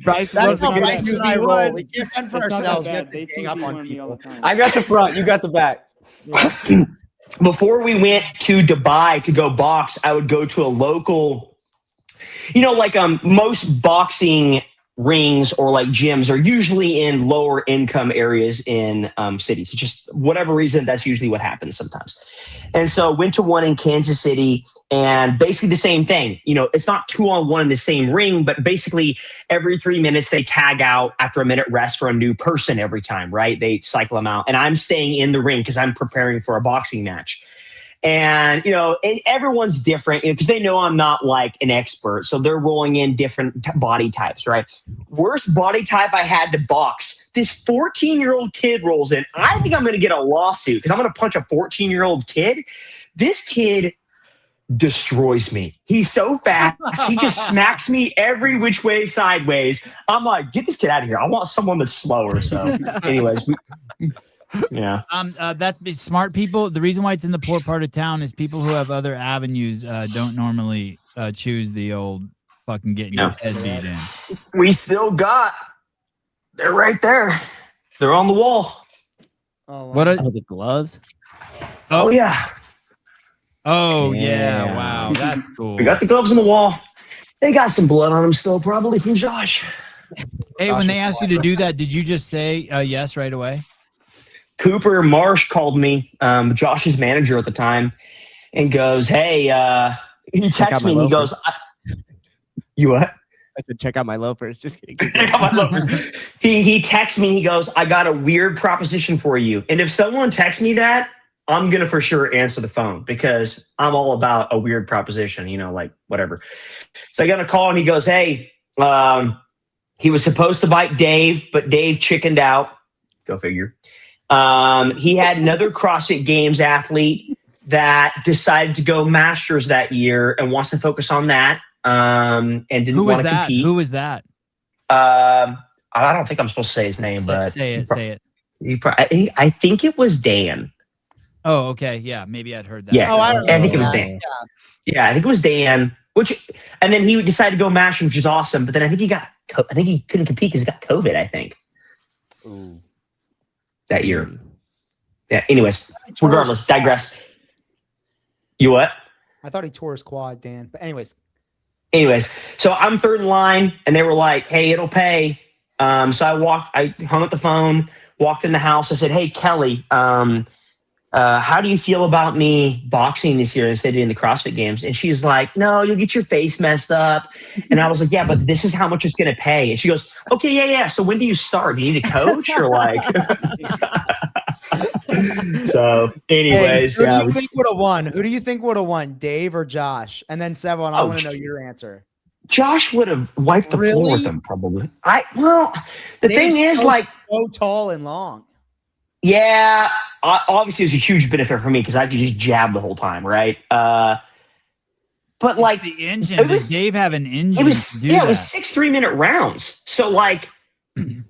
Bryce, That's how Bryce and I roll. 2v1. We can't fend for It's not that ourselves. We bad. have They to gang up on 2v1 me all the people. time. I got the front. You got the back. Before we went to Dubai to go box, I would go to a local, like most boxing rings or like gyms are usually in lower income areas in cities. Just whatever reason, that's usually what happens sometimes. And so went to one in Kansas City, and basically the same thing. It's not 2-on-1 in the same ring, but basically every 3 minutes they tag out after a minute rest for a new person every time, right? They cycle them out. And I'm staying in the ring because I'm preparing for a boxing match. And, everyone's different because they know I'm not like an expert. So they're rolling in different body types, right? Worst body type I had to box. This 14-year-old kid rolls in. I think I'm going to get a lawsuit because I'm going to punch a 14-year-old kid. This kid destroys me. He's so fast. He just smacks me every which way sideways. I'm like, get this kid out of here. I want someone that's slower. So anyways, yeah. That's smart people. The reason why it's in the poor part of town is people who have other avenues don't normally choose the old fucking getting your head beat in. We still got. They're right there. They're on the wall. Oh, wow. What are the gloves? Oh yeah. Oh yeah! Wow, that's cool. We got the gloves on the wall. They got some blood on them still, probably from Josh. Hey, when they asked you to do that, did you just say yes right away? Cooper Marsh called me, Josh's manager at the time, and goes, "Hey," he texts me and he goes, "You what?" I said, "Check out my loafers." Just kidding. Check out my loafers. He texts me and he goes, "I got a weird proposition for you." And if someone texts me that, I'm gonna for sure answer the phone because I'm all about a weird proposition, like whatever. So I got a call and he goes, "Hey, he was supposed to bite Dave, but Dave chickened out." Go figure. He had another CrossFit Games athlete that decided to go Masters that year and wants to focus on that. And didn't want to compete. Who was that? I don't think I'm supposed to say his name, but say it. I think it was Dan. Oh, okay. Yeah, maybe I'd heard that. Yeah, I don't know. I think it was Dan. Yeah, I think it was Dan. And then he decided to go Masters, which is awesome. But then I think he couldn't compete because he got COVID. I think. Ooh. That year. Yeah. Anyways, regardless, digress. You what? I thought he tore his quad, Dan. But anyways, so I'm third in line, and they were like, "Hey, it'll pay." So I hung up the phone, walked in the house. I said, "Hey, Kelly, how do you feel about me boxing this year instead of doing the CrossFit Games?" And she's like, "No, you'll get your face messed up." And I was like, "Yeah, but this is how much it's going to pay." And she goes, "Okay, yeah. So when do you start? Do you need a coach or like?" So, anyways, who do you think would have won? Who do you think would have won, Dave or Josh? And then Sevon, I want to know your answer. Josh would have wiped the floor with them, probably. The thing is, so tall and long. Yeah, obviously it was a huge benefit for me because I could just jab the whole time, right? But like the engine, does Dave have an engine? It was it was 6 3-minute rounds. So like when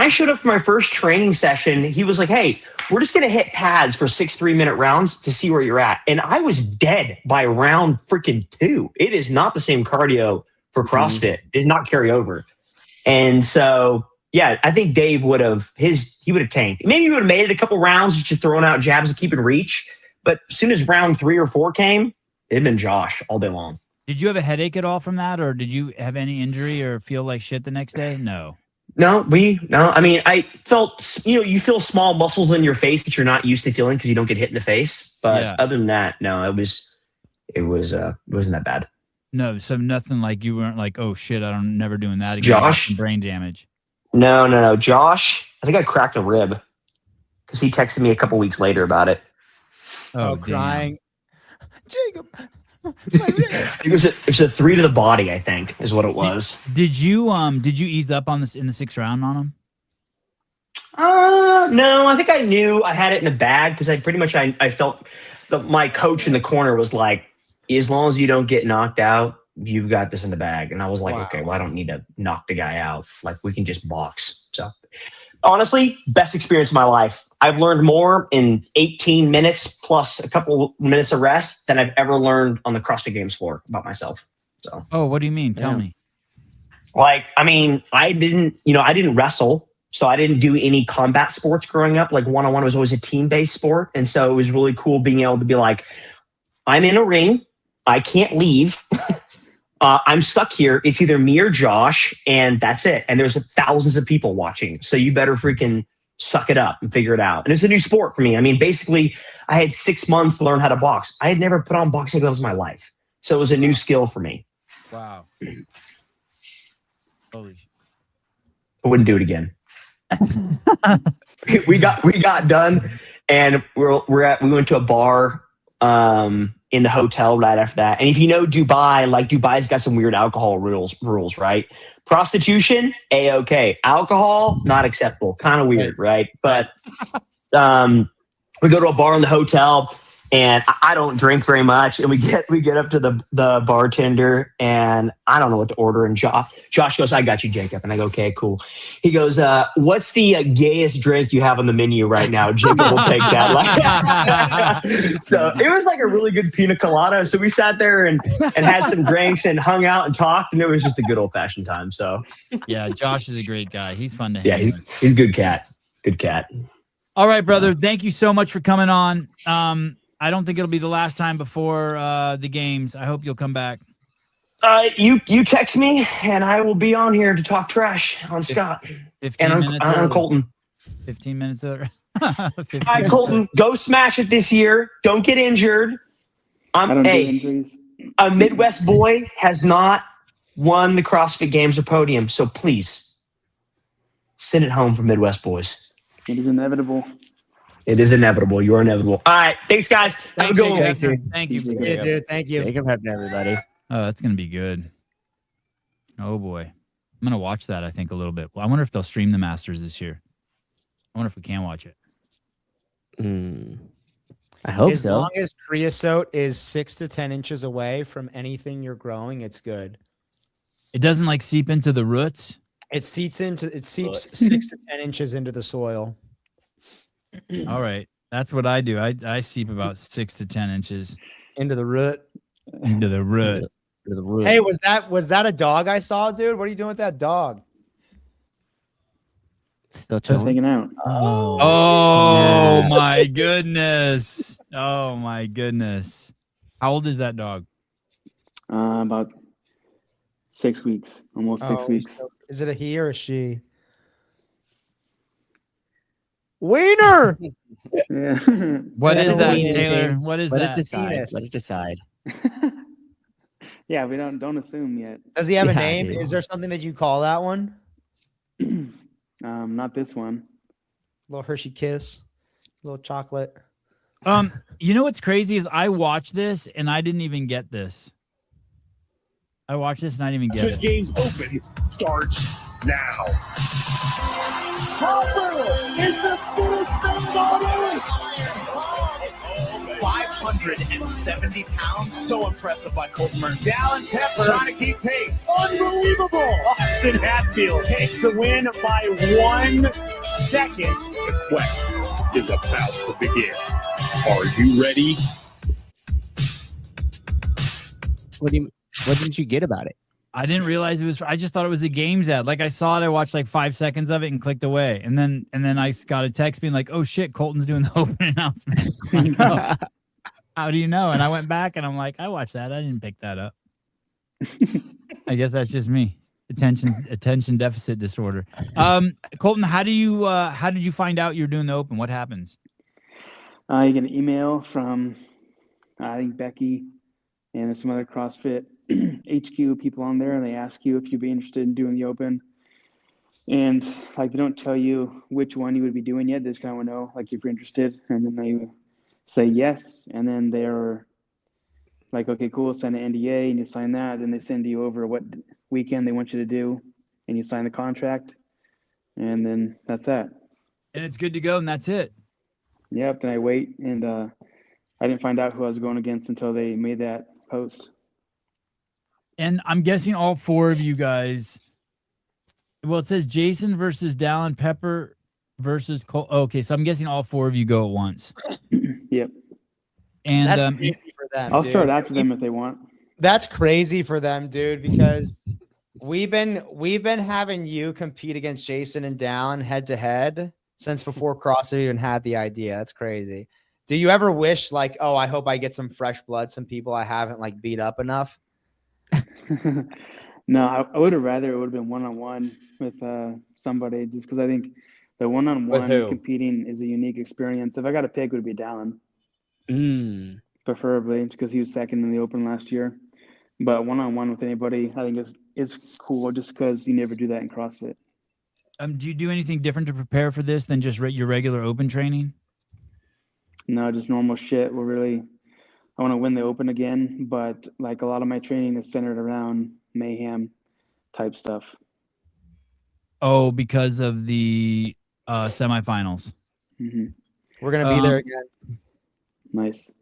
I showed up for my first training session, he was like, "Hey, we're just gonna hit pads for 6 3-minute rounds to see where you're at." And I was dead by round freaking 2. It is not the same cardio for CrossFit. It did not carry over. And so yeah, I think Dave would have tanked. Maybe he would have made it a couple rounds, just throwing out jabs and keeping reach. But as soon as round 3 or 4 came, it'd been Josh all day long. Did you have a headache at all from that, or did you have any injury or feel like shit the next day? No. No. I mean, I felt, you feel small muscles in your face that you're not used to feeling because you don't get hit in the face. But other than that, no, it wasn't that bad. No, so nothing like you weren't like, oh shit, I'm never doing that again. Josh, brain damage. No. Josh, I think I cracked a rib because he texted me a couple weeks later about it. Oh, crying. Jacob. It was a 3 to the body, I think, is what it was. Did you ease up on this in the 6th round on him? No, I think I knew I had it in the bag because I felt my coach in the corner was like, as long as you don't get knocked out, you've got this in the bag. And I was like, okay, well, I don't need to knock the guy out. Like, we can just box. So, Honestly, best experience of my life. I've learned more in 18 minutes plus a couple minutes of rest than I've ever learned on the CrossFit Games floor about myself. So. Oh, what do you mean? Tell me. Like, I mean, I didn't wrestle. So I didn't do any combat sports growing up. Like one-on-one was always a team-based sport. And so it was really cool being able to be like, I'm in a ring. I can't leave. I'm stuck here. It's either me or Josh, and that's it. And there's thousands of people watching. So you better freaking suck it up and figure it out. And it's a new sport for me. I mean, basically, I had 6 months to learn how to box. I had never put on boxing gloves in my life. So it was a new skill for me. Wow. Holy shit. I wouldn't do it again. we got done, and we went to a bar in the hotel right after that. And if you know Dubai, like Dubai's got some weird alcohol rules, right? Prostitution, A-okay. Alcohol, not acceptable. Kind of weird, right? But we go to a bar in the hotel, and I don't drink very much. And we get up to the bartender, and I don't know what to order. And Josh goes, I got you, Jacob. And I go, okay, cool. He goes, what's the gayest drink you have on the menu right now? Jacob will take that. So it was like a really good pina colada. So we sat there and had some drinks and hung out and talked. And it was just a good old fashioned time. So yeah, Josh is a great guy. He's fun to hang with. He's a good cat. Good cat. All right, brother. Thank you so much for coming on. I don't think it'll be the last time before the games. I hope you'll come back. You text me, and I will be on here to talk trash on Scott 15 and minutes on Colton. 15 minutes early. All right, Colton, go smash it this year. Don't get injured. I don't do injuries. A Midwest boy has not won the CrossFit Games or podium, so please send it home for Midwest boys. It is inevitable. It is inevitable. You're inevitable. All right. Thanks, guys. Have a good one. Thank you. Yeah, dude. Thank you. Jacob, everybody. Oh, that's going to be good. Oh, boy. I'm going to watch that, I think, a little bit. Well, I wonder if they'll stream the Masters this year. I wonder if we can watch it. I hope as so. As long as creosote is 6 to 10 inches away from anything you're growing, it's good. It doesn't, like, seep into the roots? It seeps 6 to 10 inches into the soil. All right. That's what I do. I seep about 6 to 10 inches. Into the root. Into the root. Hey, was that a dog I saw, dude? What are you doing with that dog? Still just hanging out. Oh my goodness. Oh my goodness. How old is that dog? About 6 weeks. Almost 6 weeks. Is it a he or a she? Wiener. Yeah. What is that, Taylor? What is that? Let it decide. Yeah, we don't assume yet. Does he have a name? Dude. Is there something that you call that one? Not this one. Little Hershey Kiss, little chocolate. You know what's crazy is I watched this and I didn't even get this. I watched this and I didn't even get it. Games Open starts now. Harper is the fittest man on earth. 570 pounds. So impressive by Colton Mertens. Dallin Pepper trying to keep pace. Unbelievable. Austin Hatfield takes the win by 1 second. The quest is about to begin. Are you ready? What didn't you get about it? I didn't realize it was. I just thought it was a games ad. Like I saw it, I watched like 5 seconds of it and clicked away. And then I got a text being like, "Oh shit, Colton's doing the open announcement." Like, oh, how do you know? And I went back and I'm like, I watched that. I didn't pick that up. I guess that's just me. Attention deficit disorder. Colton, how did you find out you're doing the open? What happens? You get an email from I think Becky and there's some other CrossFit HQ people on there, and they ask you if you'd be interested in doing the open. And like they don't tell you which one you would be doing yet. They just kind of want to know like if you're interested, and then they say yes, and then they're like, okay, cool, sign an NDA, and you sign that. Then they send you over what weekend they want you to do, and you sign the contract, and then that's that. And it's good to go, and that's it. Yep. And I wait, and I didn't find out who I was going against until they made that post. And I'm guessing all 4 of you guys. Well, it says Jason versus Dallin Pepper. versus Cole. Okay, so I'm guessing all 4 of you go at once. Yep. And that's crazy for them. I'll dude. start after them if they want. That's crazy for them, dude, because we've been having you compete against Jason and Dallin head to head since before CrossFit even had the idea. That's crazy. Do you ever wish like, oh, I hope I get some fresh blood, some people I haven't like beat up enough? No, I would have rather it would have been one-on-one with somebody, just because I think the one-on-one competing is a unique experience. If I got to pick, it would be Dallin. Preferably, because he was second in the Open last year. But one-on-one with anybody, I think is cool, just because you never do that in CrossFit. do you do anything different to prepare for this than just your regular Open training? No, just normal shit. I want to win the Open again, but like a lot of my training is centered around mayhem type stuff. Oh, because of the semifinals. Mm-hmm. We're gonna be there again. Nice.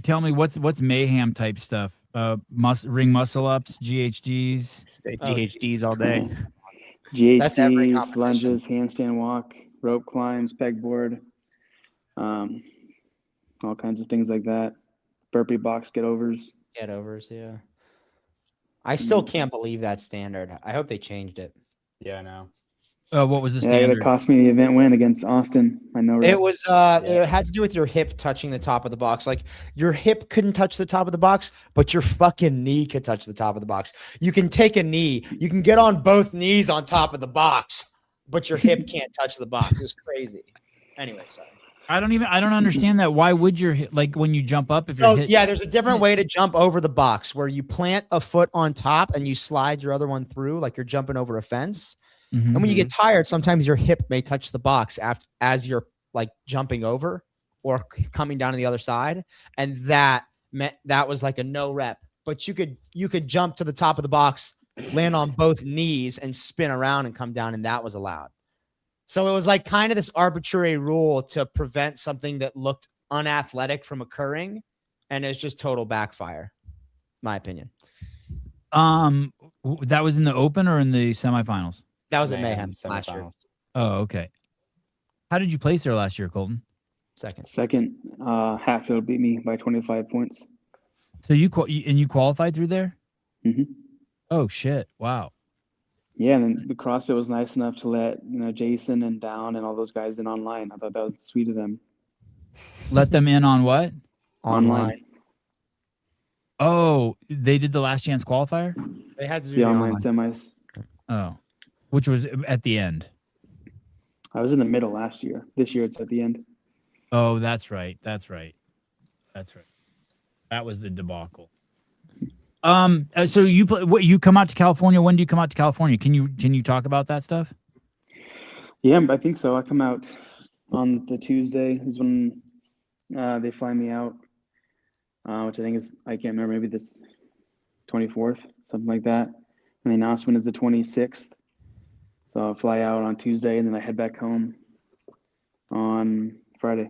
Tell me what's mayhem type stuff? Ring muscle ups, GHDs. Say GHDs all day. GHDs, lunges, handstand walk, rope climbs, pegboard, all kinds of things like that. Burpee box get overs, yeah. I still can't believe that standard. I hope they changed it. Yeah, I know. What was the standard? It cost me the event win against Austin. I know. It was it had to do with your hip touching the top of the box. Like your hip couldn't touch the top of the box, but your fucking knee could touch the top of the box. You can take a knee, you can get on both knees on top of the box, but your hip can't touch the box. It was crazy. Anyway, sorry. I don't understand that. Why would your hip, like when you jump up? If you're yeah, there's a different way to jump over the box where you plant a foot on top and you slide your other one through, like you're jumping over a fence. And when you get tired, sometimes your hip may touch the box as you're like jumping over or coming down to the other side. And that was like a no rep, but you could jump to the top of the box, land on both knees and spin around and come down. And that was allowed. So it was like kind of this arbitrary rule to prevent something that looked unathletic from occurring. And it's just total backfire, my opinion. That was in the Open or in the semifinals? That was at Mayhem last year. Oh, okay. How did you place there last year, Colton? Second. Hatfield beat me by 25 points. So you qualified through there? Mm-hmm. Oh shit! Wow. Yeah, and then the CrossFit was nice enough to let Jason and Down and all those guys in online. I thought that was sweet of them. Let them in on what? Online. Oh, they did the last chance qualifier? They had to do the online semis. Oh, which was at the end. I was in the middle last year. This year it's at the end. Oh, that's right. That was the debacle. So you come out to California. When do you come out to California? Can you talk about that stuff? Yeah, I think so. I come out on the Tuesday is when they fly me out, which I think is, I can't remember, maybe this 24th, something like that. And the announcement is the 26th. So I'll fly out on Tuesday and then I head back home on Friday.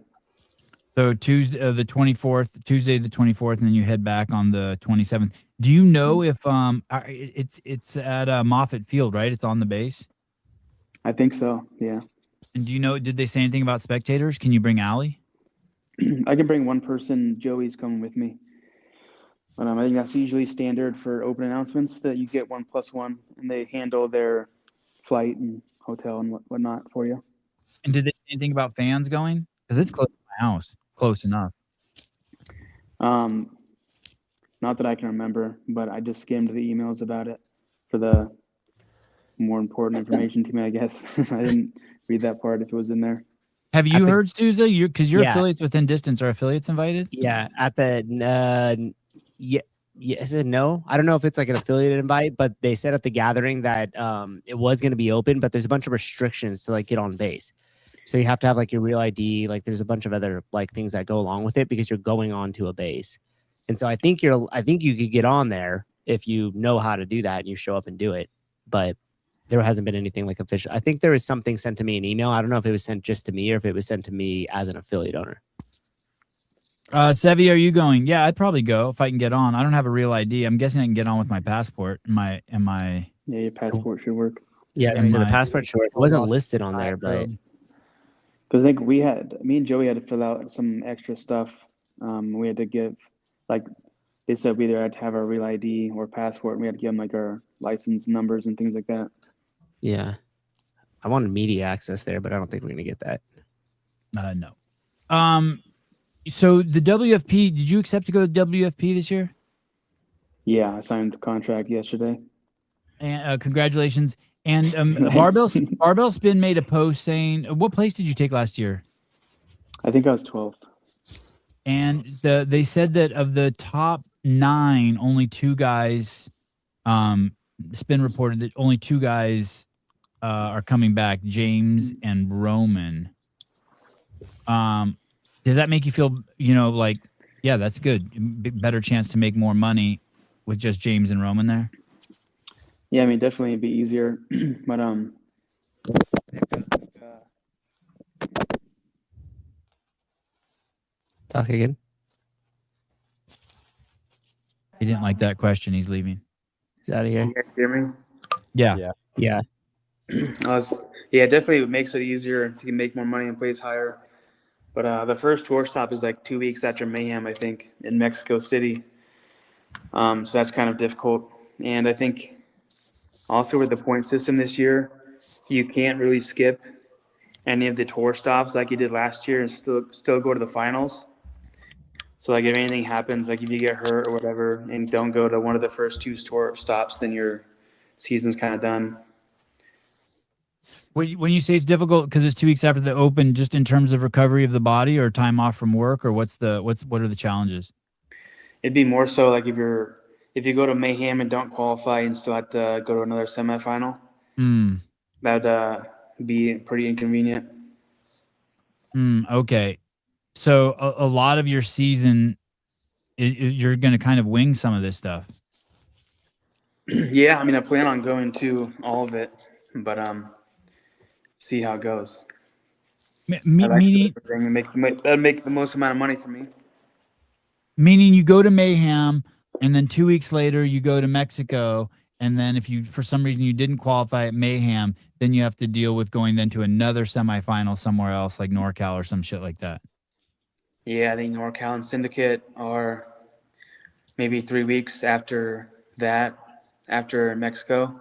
So Tuesday the 24th, and then you head back on the 27th. Do you know if it's at Moffett Field, right? It's on the base. I think so. Yeah. And do you know? Did they say anything about spectators? Can you bring Allie? I can bring one person. Joey's coming with me. But I think that's usually standard for Open announcements, that you get 1+1, and they handle their flight and hotel and whatnot for you. And did they say anything about fans going? Because it's close to my house. Close enough. Not that I can remember, but I just skimmed the emails about it for the more important information to me, I guess. I didn't read that part if it was in there. Have you heard, Souza? Because your affiliates within distance, are affiliates invited? Yeah, at the yes and no. I don't know if it's like an affiliate invite, but they said at the gathering that it was going to be open, but there's a bunch of restrictions to like get on base. So you have to have like your real ID. Like there's a bunch of other like things that go along with it because you're going on to a base. And so I think you could get on there if you know how to do that and you show up and do it. But there hasn't been anything like official. I think there was something sent to me in email. I don't know if it was sent just to me or if it was sent to me as an affiliate owner. Sevi, are you going? Yeah, I'd probably go if I can get on. I don't have a real ID. I'm guessing I can get on with my passport. Yeah, your passport should work. Yeah, so the passport should work. It wasn't listed on there, but Because I think me and Joey had to fill out some extra stuff. We had to give, like, they said we either had to have our real ID or passport, and we had to give them like our license numbers and things like that. Yeah. I wanted media access there, but I don't think we're going to get that. No. So the WFP, did you accept to go to WFP this year? Yeah, I signed the contract yesterday. And congratulations. And Barbell Spin made a post saying, what place did you take last year? I think I was 12th. And they said that of the top 9, only 2 guys, Spin reported that only 2 guys are coming back, James and Roman. Does that make you feel, like, yeah, that's good, better chance to make more money with just James and Roman there? Yeah, I mean, definitely it'd be easier, but Talk again. He didn't like that question. He's leaving. He's out of here. you guys hear me? Yeah. Yeah. Yeah, definitely it makes it easier to make more money and place higher. But the first tour stop is like 2 weeks after Mayhem, I think, in Mexico City. So that's kind of difficult. And I think also with the point system this year, you can't really skip any of the tour stops like you did last year and still go to the finals. So like if anything happens, like if you get hurt or whatever and don't go to one of the first 2 tour stops, then your season's kind of done. When you say it's difficult because it's 2 weeks after the Open, just in terms of recovery of the body or time off from work, or what are the challenges? It'd be more so like if you go to Mayhem and don't qualify and still have to go to another semifinal, that'd be pretty inconvenient. Okay. So a lot of your season, you're going to kind of wing some of this stuff. Yeah, I mean, I plan on going to all of it, but see how it goes. Meaning, that'd make the most amount of money for me. Meaning you go to Mayhem, and then 2 weeks later you go to Mexico, and then if you for some reason you didn't qualify at Mayhem, then you have to deal with going then to another semifinal somewhere else, like NorCal or some shit like that. Yeah, I think NorCal and Syndicate are maybe 3 weeks after that, after Mexico.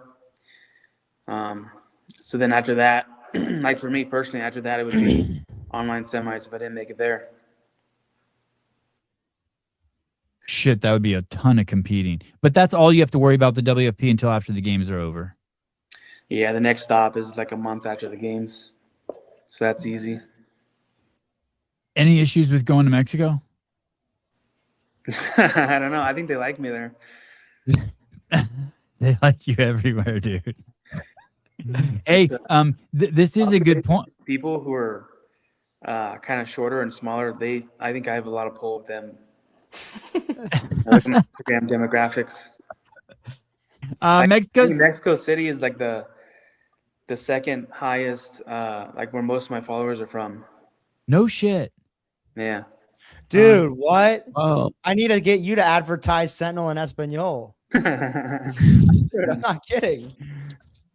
So then after that, like for me personally, after that, it would be online semis if I didn't make it there. Shit, that would be a ton of competing. But that's all you have to worry about the WFP until after the games are over. Yeah, the next stop is like a month after the games. So that's easy. Any issues with going to Mexico? I don't know. I think they like me there. They like you everywhere, dude. Hey, this is a good point. People who are kind of shorter and smaller, I think I have a lot of pull with them. Instagram demographics. Mexico City is like the second highest, like where most of my followers are from. No shit. Yeah. Dude, what? Oh, I need to get you to advertise Sentinel in Espanol. Dude, I'm not kidding.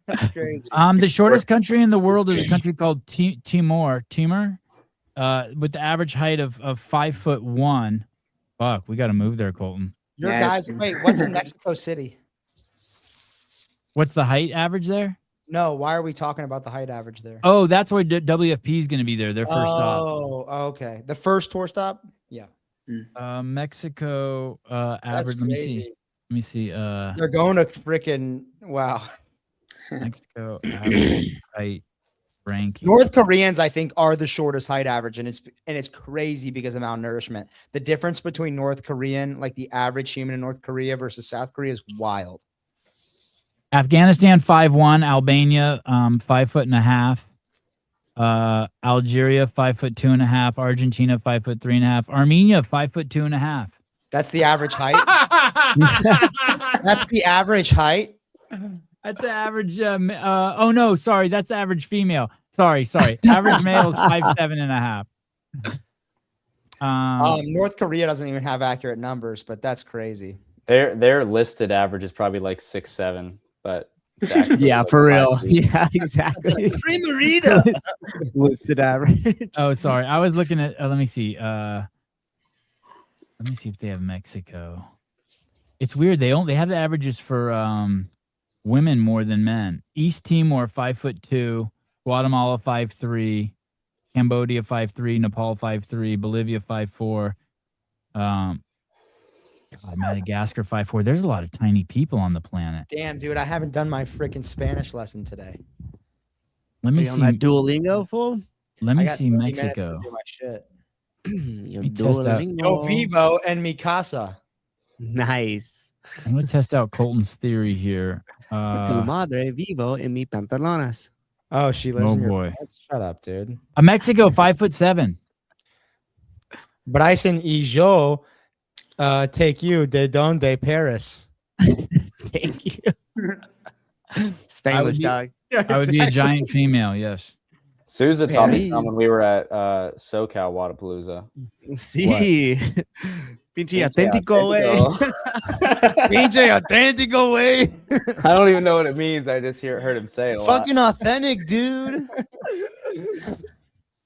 That's crazy. The shortest country in the world is a country called Timor, with the average height of 5'1". Fuck, we got to move there, Colton. Your guys, wait, what's in Mexico City? What's the height average there? No, why are we talking about the height average there? Oh, that's where WFP is going to be there. Their first stop. Oh, okay. The first tour stop? Yeah. Mexico average. Let me see. They're going to freaking wow. Mexico average height ranking. North Koreans, I think, are the shortest height average, and it's crazy because of malnourishment. The difference between North Korean, like the average human in North Korea versus South Korea, is wild. Afghanistan 5'1", Albania 5'1.5", Algeria 5'2.5", Argentina 5'3.5", Armenia 5'2.5". That's the average height. That's the average height. That's the average. Oh no, sorry, that's the average female. Sorry. Average male is 5'7.5". North Korea doesn't even have accurate numbers, but that's crazy. Their listed average is probably like 6'7", but Exactly. Yeah, for real. Yeah, exactly. Primarita. Listed average. Oh, sorry. I was looking at. Let me see. Let me see if they have Mexico. It's weird. They have the averages for women more than men. East Timor 5'2", Guatemala 5'3", Cambodia 5'3", Nepal 5'3", Bolivia 5'4", Madagascar 5'4". There's a lot of tiny people on the planet. Damn, dude, I haven't done my freaking Spanish lesson today. Let me On see. that Duolingo, fool? Let me I got see 30 minutes to Mexico. do my shit. Yo, me test out- Yo Vivo and Mikasa. Nice. I'm gonna test out Colton's theory here. Tu madre vivo en mi pantalones. Oh, she lives in your boy. pants? Shut up, dude. Mexico 5'7". Bryson y yo take you de donde Paris. Thank you. Spanglish dog. I would be a giant female. Yes. Sousa taught me some when we were at SoCal Wadapalooza. Sí. Pinche auténtico, güey. Pinche auténtico, way. I don't even know what it means. I just heard him say it a lot. Fucking authentic, dude.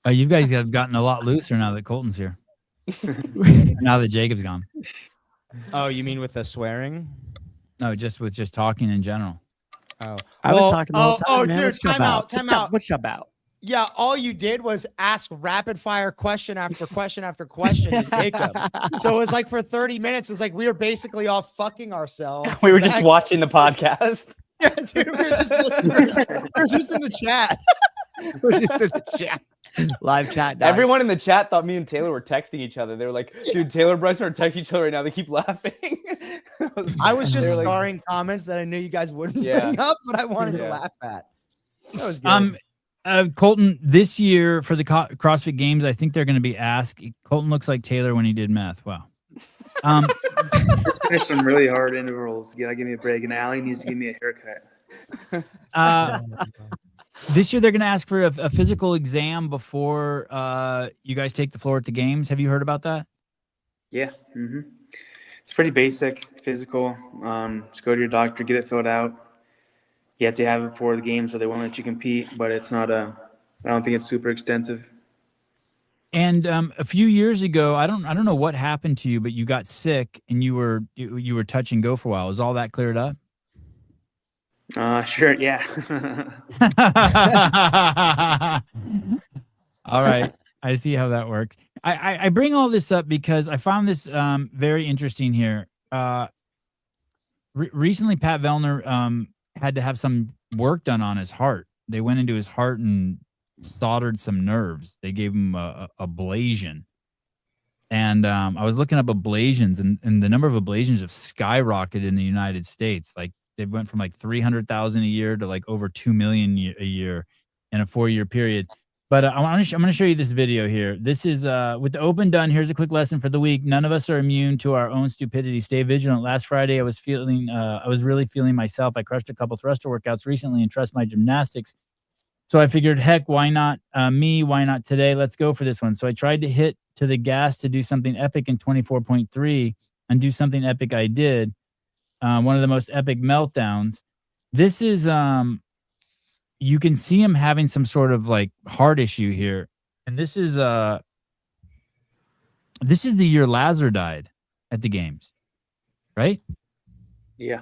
You guys have gotten a lot looser now that Colton's here. Now that Jacob's gone. Oh, you mean with the swearing? No, just with talking in general. Oh, I was talking the whole time. Oh, man. dude, What's time about? out. What's about? Yeah, all you did was ask rapid fire question after question after question to Jacob. So it was like for 30 minutes, it's like we were basically all fucking ourselves. We were just watching the podcast. Yeah, dude, we were just listeners. We're just in the chat. We're just in the chat. Live chat. Dog. Everyone in the chat thought me and Taylor were texting each other. They were like, dude, Taylor and Bryson are texting each other right now. They keep laughing. I was just they were like- starring comments that I knew you guys wouldn't Yeah. bring up, but I wanted to Yeah. laugh at. That was good. Colton, this year for the CrossFit Games, I think they're going to be asked. Colton looks like Taylor when he did meth. Wow. Let's finish some really hard intervals. You gotta give me a break, and Allie needs to give me a haircut. This year they're going to ask for a physical exam before you guys take the floor at the games. Have you heard about that? Yeah. It's pretty basic, physical. Just go to your doctor, get it filled out. You have to have it before the games, or they won't let you compete. But it's not I don't think it's super extensive. And a few years ago, I don't know what happened to you, but you got sick and you were touch and go for a while. Is all that cleared up? Sure. Yeah. All right. I see how that works. I bring all this up because I found this very interesting here. Recently, Pat Vellner had to have some work done on his heart. They went into his heart and soldered some nerves. They gave him a ablation. And I was looking up ablations, and the number of ablations have skyrocketed in the United States. Like they went from like 300,000 a year to like over 2 million a year in a 4-year period. But I'm going to show you this video here. This is with the open done. Here's a quick lesson for the week. None of us are immune to our own stupidity. Stay vigilant. Last Friday, I was really feeling myself. I crushed a couple thruster workouts recently and trust my gymnastics. So I figured, heck, why not me? Why not today? Let's go for this one. So I tried to hit to the gas to do something epic in 24.3 and do something epic I did. One of the most epic meltdowns. This is you can see him having some sort of like heart issue here. And this is the year Lazar died at the games. Right? Yeah.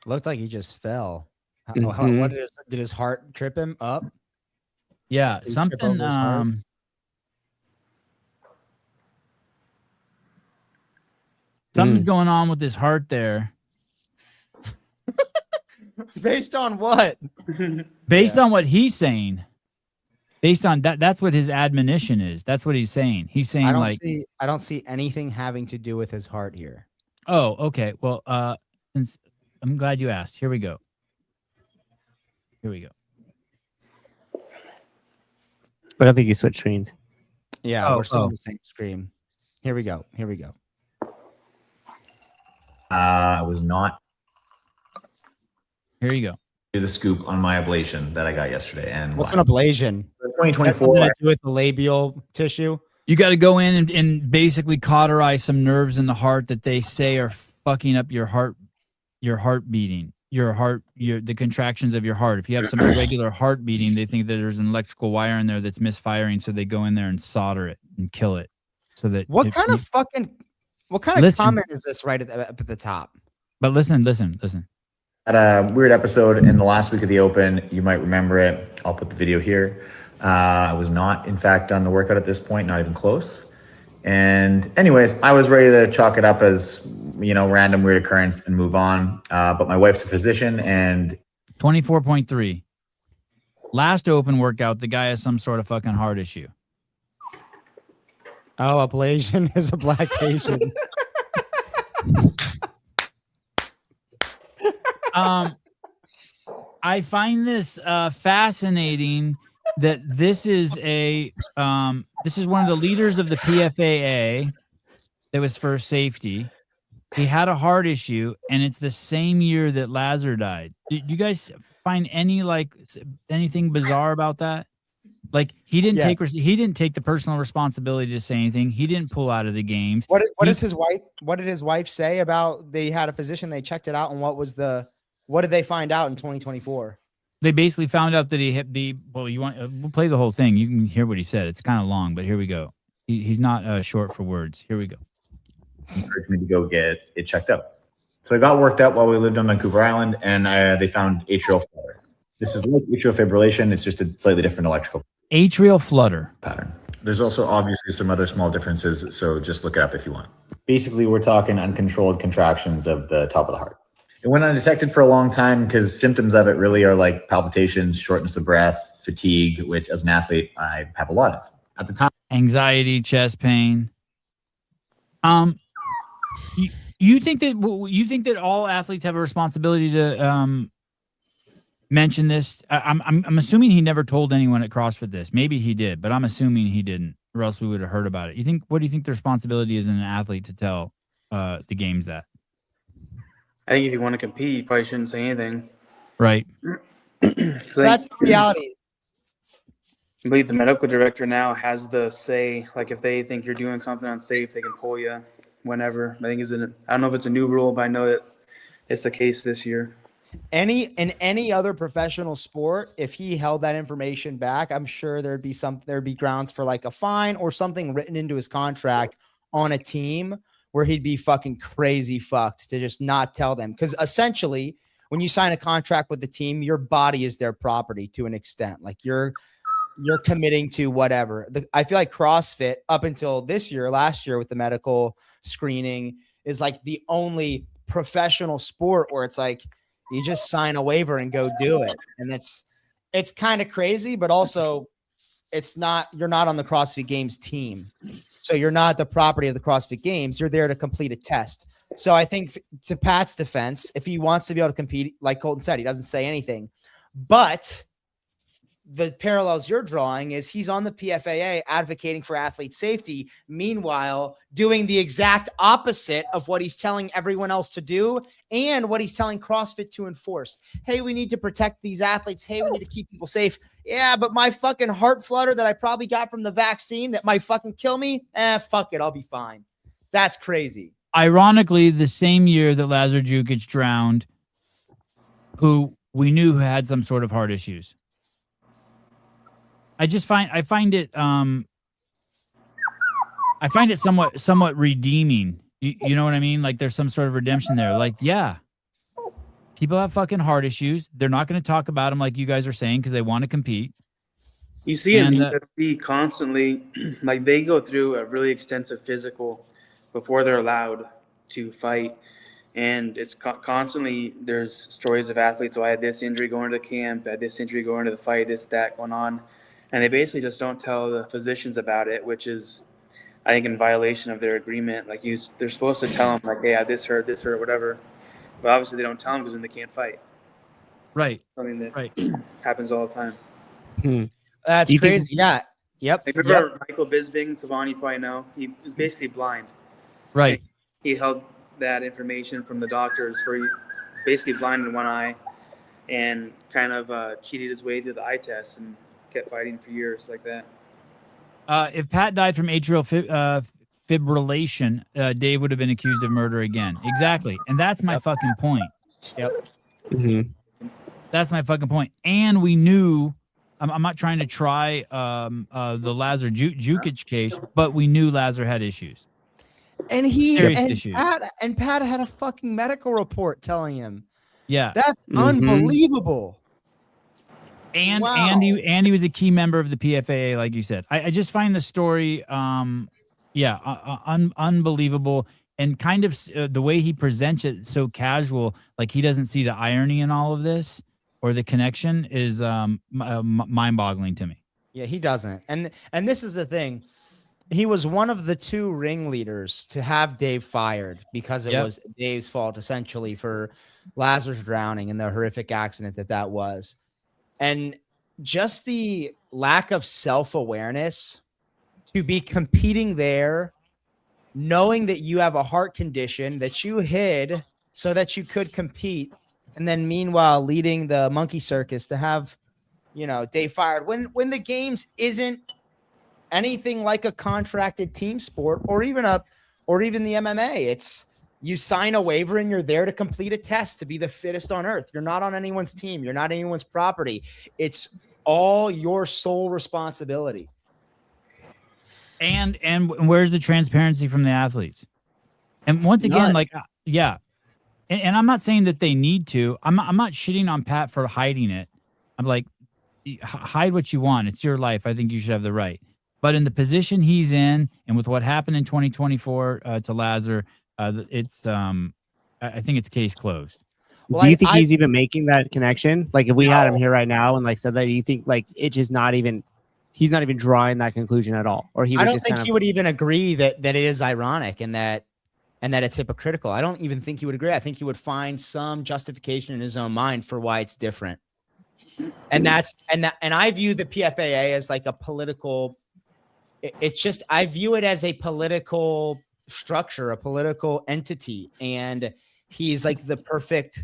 Looked like he just fell. Mhm. What did his heart trip him up? Yeah, Did he trip over something his heart? something's going on with his heart there. Based on what? Based on what he's saying. Based on that's what his admonition is. That's what he's saying. He's saying I don't see anything having to do with his heart here. Oh, okay. Well, since I'm glad you asked. Here we go. I don't think you switched screens. Yeah, we're still on the same screen. Here we go. I was not Here you go. do the scoop on my ablation that I got yesterday. And What's an ablation? 2024. Something to do with the labial tissue? You got to go in and basically cauterize some nerves in the heart that they say are fucking up your heart beating, the contractions of your heart. If you have some irregular heart beating, they think that there's an electrical wire in there that's misfiring, so they go in there and solder it and kill it. So that what kind of comment is this right at the top? But listen. Had a weird episode in the last week of the Open. You might remember it. I'll put the video here. I was not, in fact, on the workout at this point, not even close. And anyways, I was ready to chalk it up as, random weird occurrence and move on. But my wife's a physician and 24.3. Last Open workout, the guy has some sort of fucking heart issue. Oh, ablation is a black patient. I find this fascinating that this is one of the leaders of the PFAA that was for safety. He had a heart issue, and it's the same year that Lazar died. Do you guys find anything bizarre about that? Like he didn't take the personal responsibility to say anything. He didn't pull out of the games. What did his wife say about they had a physician, they checked it out, and what did they find out in 2024? They basically found out that he had we'll play the whole thing. You can hear what he said. It's kind of long, but here we go. He's not short for words. Here we go. Encouraged me to go get it checked out. So I got worked up while we lived on Vancouver Island, and they found atrial flutter. This is like atrial fibrillation. It's just a slightly different electrical atrial flutter pattern. There's also obviously some other small differences, so just look it up if you want. Basically, we're talking uncontrolled contractions of the top of the heart. It went undetected for a long time because symptoms of it really are like palpitations, shortness of breath, fatigue, which as an athlete, I have a lot of. At the time, anxiety, chest pain. You think that all athletes have a responsibility to mention this? I'm assuming he never told anyone at CrossFit this. Maybe he did, but I'm assuming he didn't, or else we would have heard about it. What do you think the responsibility is in an athlete to tell the games that? I think if you want to compete, you probably shouldn't say anything. Right. That's the reality. I believe the medical director now has the say. Like if they think you're doing something unsafe, they can pull you whenever. I don't know if it's a new rule, but I know that it's the case this year. In any other professional sport, if he held that information back, I'm sure there'd be grounds for like a fine or something written into his contract on a team where he'd be fucking crazy fucked to just not tell them. Because essentially, when you sign a contract with the team, your body is their property to an extent. Like you're committing to whatever. I feel like CrossFit up until last year with the medical screening is like the only professional sport where it's like you just sign a waiver and go do it. And it's kind of crazy, but also you're not on the CrossFit Games team. So you're not the property of the CrossFit Games. You're there to complete a test. So I think to Pat's defense, if he wants to be able to compete, like Colton said, he doesn't say anything. But the parallels you're drawing is he's on the PFAA advocating for athlete safety, meanwhile doing the exact opposite of what he's telling everyone else to do and what he's telling CrossFit to enforce. Hey, we need to protect these athletes. Hey, we need to keep people safe. Yeah, but my fucking heart flutter that I probably got from the vaccine that might fucking kill me, fuck it, I'll be fine. That's crazy. Ironically, the same year that Lazar Jukic drowned, who we knew had some sort of heart issues. I find it somewhat redeeming. You know what I mean? Like there's some sort of redemption there. Like, yeah, people have fucking heart issues. They're not going to talk about them like you guys are saying because they want to compete. You see in UFC constantly, like they go through a really extensive physical before they're allowed to fight. And it's constantly, there's stories of athletes, I had this injury going to the camp, I had this injury going to the fight, this, that going on. And they basically just don't tell the physicians about it, which is, I think, in violation of their agreement. Like they're supposed to tell them, like, hey, I had this hurt, whatever. But obviously they don't tell them because then they can't fight. Right. Something that happens all the time. That's crazy. Yeah. Yep. Like, remember Michael Bisping, Savon, you probably know. He was basically blind. Right. He held that information from the doctors where he basically blind in one eye and kind of cheated his way through the eye test and kept fighting for years like that. If Pat died from atrial fibrillation, Dave would have been accused of murder again. Exactly. And that's my fucking point. Yep. That's my fucking point. And we knew, I'm not trying to try the Lazar Jukic case, but we knew Lazar had issues. And issues. Pat had a fucking medical report telling him. Yeah. That's unbelievable. And he was a key member of the PFAA, like you said. I just find the story unbelievable, and kind of the way he presents it so casual, like he doesn't see the irony in all of this or the connection is mind-boggling to me. Yeah, he doesn't. And this is the thing. He was one of the 2 ringleaders to have Dave fired because it was Dave's fault, essentially, for Lazar's drowning and the horrific accident that was. And just the lack of self-awareness to be competing there, knowing that you have a heart condition that you hid so that you could compete, and then meanwhile leading the monkey circus to have, Dave fired when the games isn't anything like a contracted team sport or even the MMA. It's you sign a waiver and you're there to complete a test to be the fittest on earth. You're not on anyone's team. You're not anyone's property. It's all your sole responsibility. And where's the transparency from the athletes? And once again, and I'm not saying that they need to. I'm not shitting on Pat for hiding it. I'm like, hide what you want. It's your life. I think you should have the right. But in the position he's in, and with what happened in 2024 to Lazar, I think it's case closed. Well, do you think he's even making that connection? Like, if we had him here right now and said that, do you think it's just not even? He's not even drawing that conclusion at all, or he? I don't think he would even agree that it is ironic and that it's hypocritical. I don't even think he would agree. I think he would find some justification in his own mind for why it's different. And I view the PFAA as like a political. It's just I view it as a political structure, a political entity, and he's like the perfect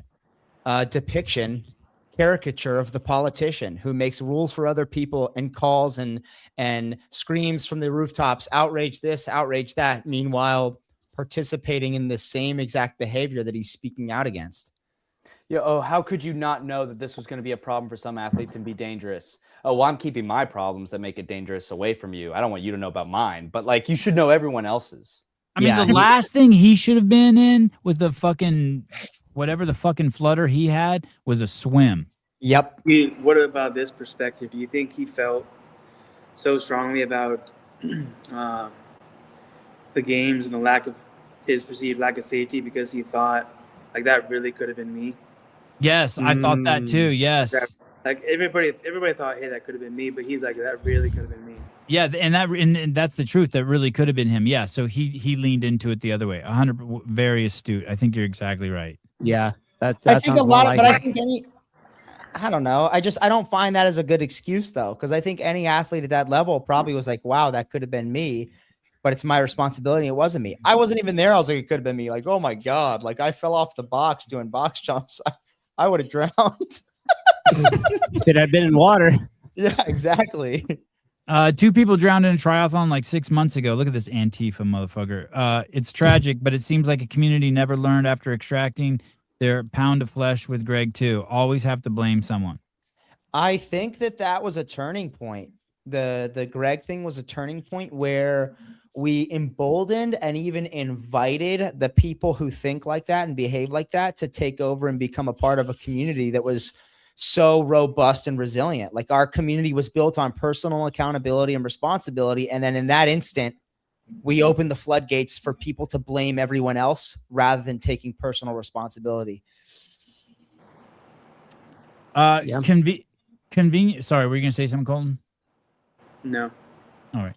caricature of the politician who makes rules for other people and calls and screams from the rooftops, outrage this, outrage that, meanwhile participating in the same exact behavior that he's speaking out against. Yeah. How could you not know that this was going to be a problem for some athletes and be dangerous? I'm keeping my problems that make it dangerous away from you. I don't want you to know about mine, but you should know everyone else's. I mean, the last thing he should have been in with the fucking whatever the fucking flutter he had was a swim. Yep. What about this perspective? Do you think he felt so strongly about the games and the lack of his perceived lack of safety because he thought that really could have been me? Yes, I thought that too. Yes. Everybody thought, hey, that could have been me, but he's like, that really could have been me. Yeah, and that's the truth. That really could have been him. Yeah, so he leaned into it the other way. 100, very astute. I think you're exactly right. Yeah, I think a lot of, but I think I don't know. I don't find that as a good excuse though, because I think any athlete at that level probably was like, wow, that could have been me, but it's my responsibility. It wasn't me. I wasn't even there. I was like, it could have been me. Like, oh my God, I fell off the box doing box jumps. I would have drowned. Should have been in water. Yeah, exactly. 2 people drowned in a triathlon 6 months ago. Look at this Antifa motherfucker. It's tragic, but it seems like a community never learned after extracting their pound of flesh with Greg too. Always have to blame someone. I think that was a turning point. The Greg thing was a turning point where we emboldened and even invited the people who think like that and behave like that to take over and become a part of a community that was so robust and resilient. Our community was built on personal accountability and responsibility. And then in that instant, we opened the floodgates for people to blame everyone else rather than taking personal responsibility. Convenient. Sorry, were you going to say something, Colton? No. All right.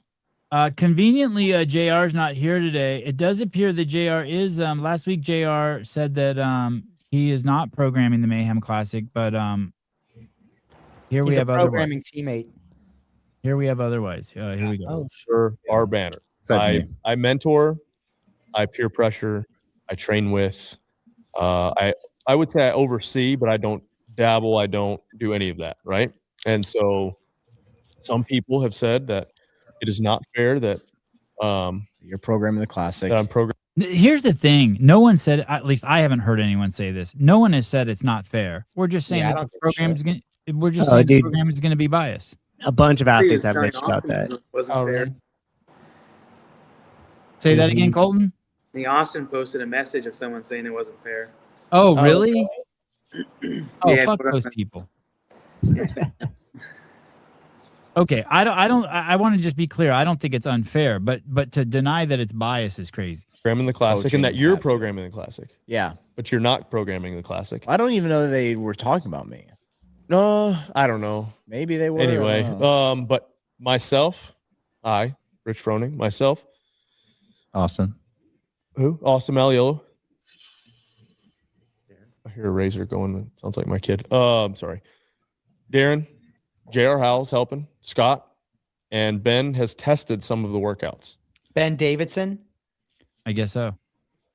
Conveniently, JR's not here today. It does appear that JR is. Last week, JR said that he is not programming the Mayhem Classic, but here we have programming teammate. Here we have otherwise. Here we go. Oh, sure. Our banner. I mentor, I peer pressure, I train with. I would say I oversee, but I don't dabble. I don't do any of that, right? And so some people have said that It is not fair that you're programming the classic. That I'm programming. Here's the thing. No one said, at least I haven't heard anyone say this. No one has said it's not fair. We're just saying that the program is going to, we're just saying the program is going to be biased. A bunch of athletes have bitched about that. Wasn't fair. Really? Say that again, Colton? I think Austin posted a message of someone saying it wasn't fair. Oh, really? Oh, Yeah, fuck those people. Okay, I want to just be clear. I don't think it's unfair, but to deny that it's biased is crazy. Programming the classic and that you're programming the classic. Yeah. But you're not programming the classic. I don't even know that they were talking about me. No, I don't know. Maybe they were. Anyway, but myself, Rich Froning, myself. Austin. Who? Austin Maliolo. I hear a razor going. It sounds like my kid. I'm sorry. Darren, J.R. Howell's helping. Scott and Ben has tested some of the workouts. Ben Davidson. I guess so.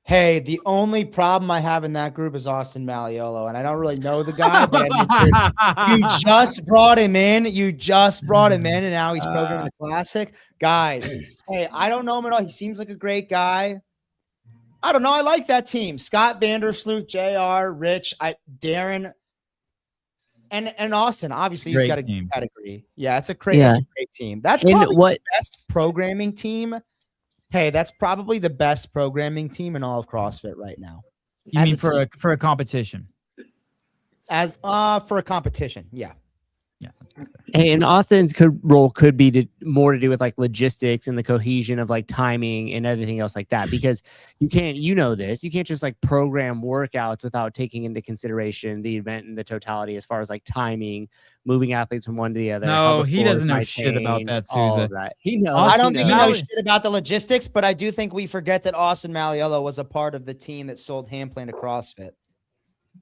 Hey, the only problem I have in that group is Austin Maliolo, and I don't really know the guy, but I mean, you just brought him in. And now he's programming the classic. Guys, hey, I don't know him at all. He seems like a great guy. I don't know. I like that team. Scott Vandersloot, JR, Rich, Darren, and Austin. Obviously, he's got a good pedigree. Yeah, it's a great team. That's probably the best programming team. Hey, that's probably the best programming team in all of CrossFit right now. You mean for a competition? As for a competition, yeah. Hey, and Austin's role could be more to do with like logistics and the cohesion of like timing and everything else like that, because you can't just like program workouts without taking into consideration the event and the totality as far as like timing, moving athletes from one to the other. No, he doesn't know shit about that, Sousa. He knows. I don't think he knows shit about the logistics, but I do think we forget that Austin Maliolo was a part of the team that sold Handplan to CrossFit.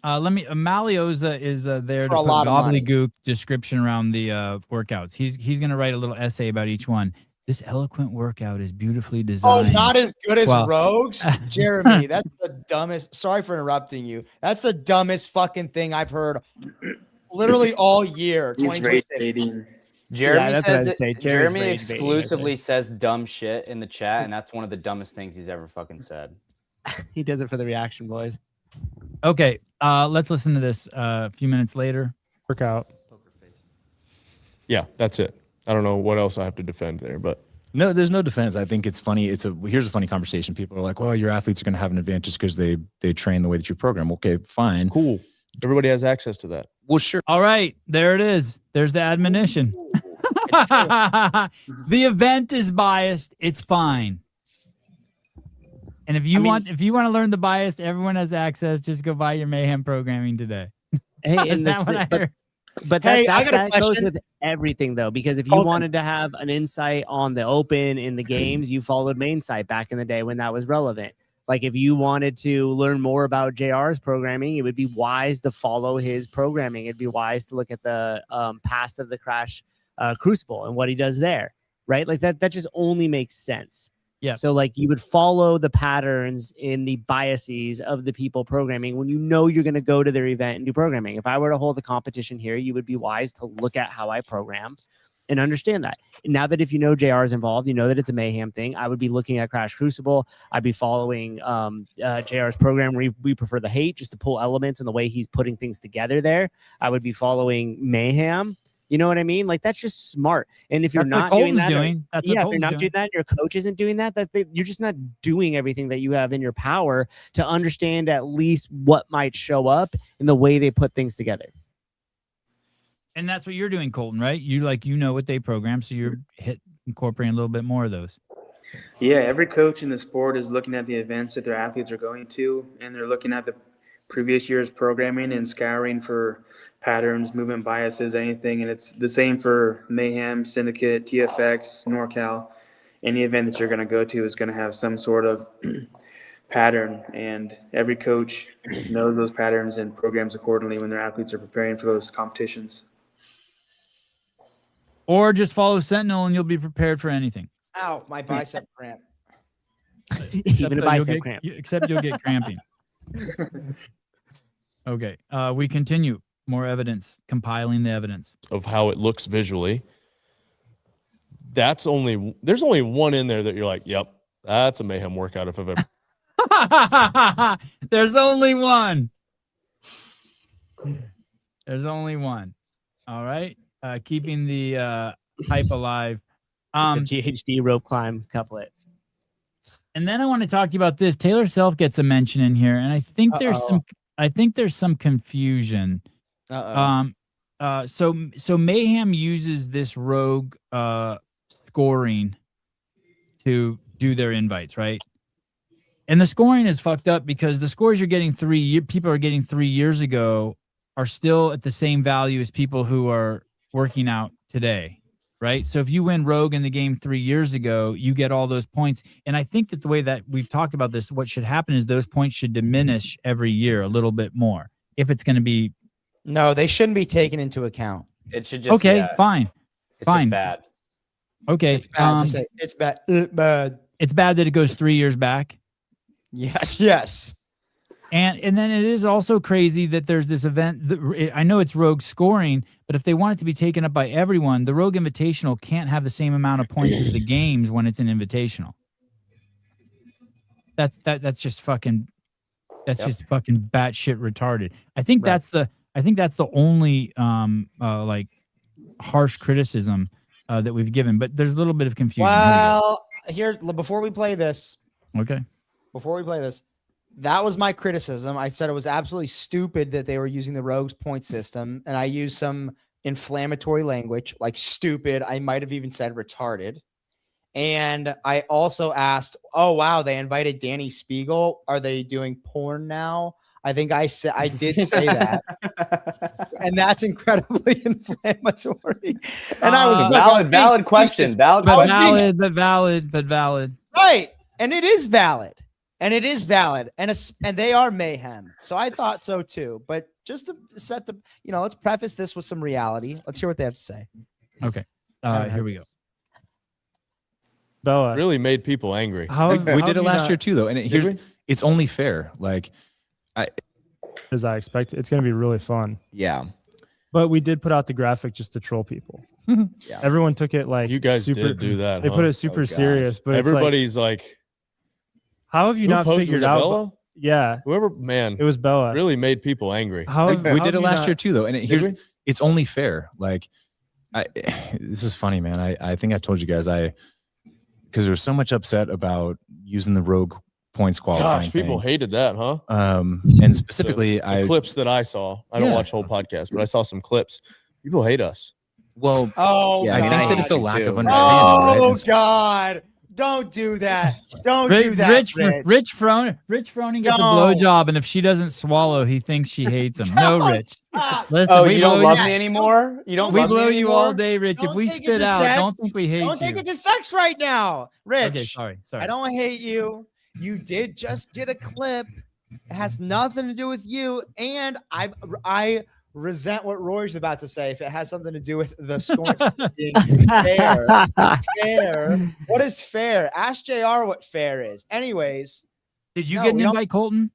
Malio is there for to a lot put of money. gobbledygook description around the workouts. He's gonna write a little essay about each one. This eloquent workout is beautifully designed. Oh, not as good as Rogues? Jeremy, that's the dumbest. Sorry for interrupting you. That's the dumbest fucking thing I've heard literally all year. Jeremy exclusively says dumb shit in the chat, and that's one of the dumbest things he's ever fucking said. He does it for the reaction, boys. Okay, let's listen to this a few minutes later. Workout. Yeah, that's it. I don't know what else I have to defend there, but no, there's no defense. I think it's funny. Here's a funny conversation. People are like, "Well, your athletes are going to have an advantage because they train the way that you program." Okay, fine, cool. Everybody has access to that. Well, sure. All right, there it is. There's the admonition. The event is biased. It's fine. And if you want to learn the bias, everyone has access. Just go buy your Mayhem programming today. Hey, is that what I heard? But that goes with everything, though, because if you wanted to have an insight on the open in the games, you followed Mainsight back in the day when that was relevant. Like if you wanted to learn more about JR's programming, it would be wise to follow his programming. It'd be wise to look at the past of the Crash Crucible and what he does there, right? Like that just only makes sense. Yeah. So like you would follow the patterns in the biases of the people programming when you know you're going to go to their event and do programming. If I were to hold a competition here, you would be wise to look at how I program and understand that. And now that if you know JR is involved, you know that it's a Mayhem thing. I would be looking at Crash Crucible. I'd be following JR's program. We prefer the hate just to pull elements and the way he's putting things together there. I would be following Mayhem. You know what I mean? Like that's just smart. And if you're not doing that, if you're not doing that, your coach isn't doing that, you're just not doing everything that you have in your power to understand at least what might show up in the way they put things together. And that's what you're doing, Colton, right? You know what they program, so you're incorporating a little bit more of those. Yeah, every coach in the sport is looking at the events that their athletes are going to, and they're looking at the previous year's programming and scouring for patterns, movement biases, anything. And it's the same for Mayhem, Syndicate, TFX, NorCal. Any event that you're going to go to is going to have some sort of pattern, and every coach knows those patterns and programs accordingly when their athletes are preparing for those competitions. Or just follow Sentinel and you'll be prepared for anything. Ow, my bicep cramp. Even a bicep cramp. Except you'll get cramping. Okay, we continue. More evidence, compiling the evidence of how it looks visually. there's only one in there that you're like, yep, that's a Mayhem workout if I've ever. There's only one. There's only one. All right. Keeping the hype alive. The GHD rope climb couplet. And then I want to talk to you about this. Taylor Self gets a mention in here, and I think there's some confusion. So Mayhem uses this rogue scoring to do their invites, right? And the scoring is fucked up because the scores you're getting people are getting 3 years ago are still at the same value as people who are working out today, right? So if you win rogue in the game 3 years ago, you get all those points. And I think that the way that we've talked about this, what should happen is those points should diminish every year a little bit more if it's going to be. No, they shouldn't be taken into account. It should just fine. It's fine. just bad. Okay. It's bad. It's bad. Bad. It's bad that it goes 3 years back. Yes. And then it is also crazy that there's this event. I know it's rogue scoring, but if they want it to be taken up by everyone, the Rogue Invitational can't have the same amount of points as the games when it's an invitational. That's just fucking batshit retarded. I think that's the only like harsh criticism that we've given, but there's a little bit of confusion. Well, before we play this. Okay. Before we play this, that was my criticism. I said it was absolutely stupid that they were using the Rogues point system, and I used some inflammatory language like stupid. I might have even said retarded. And I also asked, oh, wow, they invited Danny Spiegel. Are they doing porn now? I think I did say that. And that's incredibly inflammatory. And I was valid question. Valid. Right. And it is valid. And they are Mayhem. So I thought so too. But just to set let's preface this with some reality. Let's hear what they have to say. Okay. Here we go. Bella really made people angry. We did it last year too, though. And it's only fair. Like, as I expected, it's going to be really fun. Yeah. But we did put out the graphic just to troll people. Yeah. Everyone took it like you guys did do that. They put it super serious, but everybody's like, how have you not figured out? Bella? Yeah. It was Bella. Really made people angry. We did it last year too, though. And it's only fair. Like, this is funny, man. I think I told you guys because there was so much upset about using the rogue points qualifying. Gosh, people hated that, huh? And specifically, the clips that I saw. I don't watch the whole podcast, but I saw some clips. People hate us. Well, yeah, I think that it's a lack of understanding. Oh right? God! Don't do that. Don't do that. Rich Froning gets a blowjob, and if she doesn't swallow, he thinks she hates him. No, Rich. Listen, you don't love me anymore. You don't. We blow you all day, Rich. Don't if we take it spit to out, sex. don't think we hate you. Don't take it to sex right now, Rich. Okay, sorry. I don't hate you. You did just get a clip. It has nothing to do with you, and I resent what Roy's about to say. If it has something to do with the scoring being fair. What is fair? Ask JR what fair is. Anyways, did you get an invite, Colton?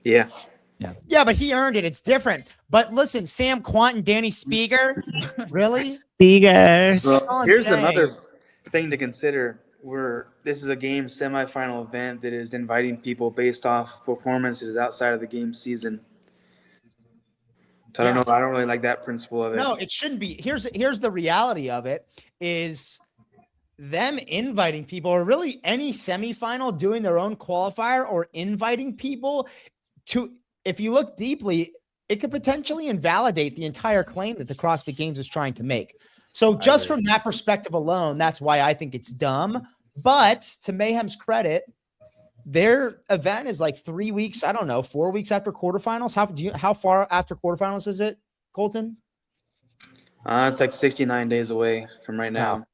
Yeah. Yeah, but he earned it. It's different. But listen, Sam Quant and Danny Spieger, really? Spiegers. Well, here's another thing to consider. This is a game semifinal event that is inviting people based off performances outside of the game season. So I don't know. I don't really like that principle of it. No, it shouldn't be. Here's the reality of it is them inviting people, or really any semifinal doing their own qualifier or inviting people to, if you look deeply, it could potentially invalidate the entire claim that the CrossFit Games is trying to make. So just from that perspective alone, that's why I think it's dumb. But to Mayhem's credit, their event is like 3 weeks, 4 weeks after quarterfinals. How far after quarterfinals is it, Colton? It's like 69 days away from right now.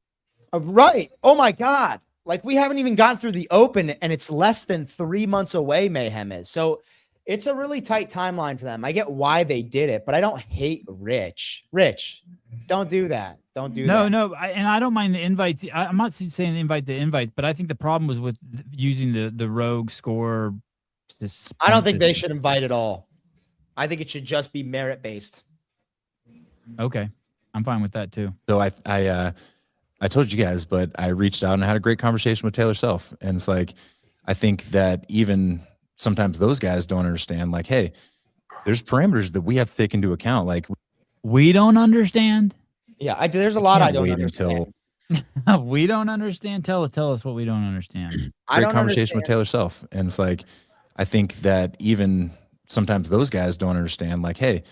Right. Oh my God. Like we haven't even gotten through the open and it's less than 3 months away, Mayhem is. So it's a really tight timeline for them. I get why they did it, but I don't hate Rich. Rich, don't do that. Don't do that. No. And I don't mind the invites. I'm not saying invite the invites, but I think the problem was with using the rogue score. I don't think they should invite at all. I think it should just be merit based. Okay. I'm fine with that too. So I I told you guys, but I reached out and I had a great conversation with Taylor Self. And it's like, I think that even sometimes those guys don't understand, like, hey, there's parameters that we have to take into account. Like, we don't understand. Yeah, there's a lot I don't understand. We don't understand. Tell us what we don't understand. Great conversation with Taylor Self. And it's like, I think that even sometimes those guys don't understand, like, hey,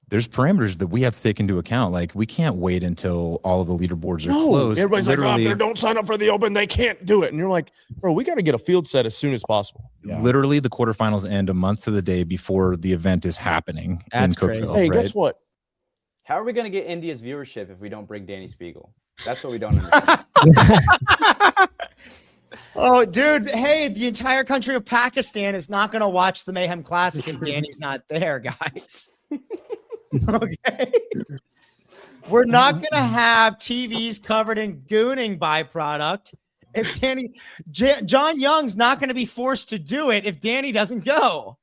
there's parameters that we have to take into account. Like, we can't wait until all of the leaderboards are closed. Everybody's like, oh, if they don't sign up for the Open, they can't do it. And you're like, bro, we got to get a field set as soon as possible. Yeah. Literally, the quarterfinals end a month to the day before the event is happening in Cookeville. Hey, guess what? How are we going to get India's viewership if we don't bring Danny Spiegel? That's what we don't understand. Oh, dude. Hey, the entire country of Pakistan is not going to watch the Mayhem Classic if Danny's not there, guys. Okay. We're not going to have TVs covered in gooning byproduct if Danny John Young's not going to be forced to do it if Danny doesn't go.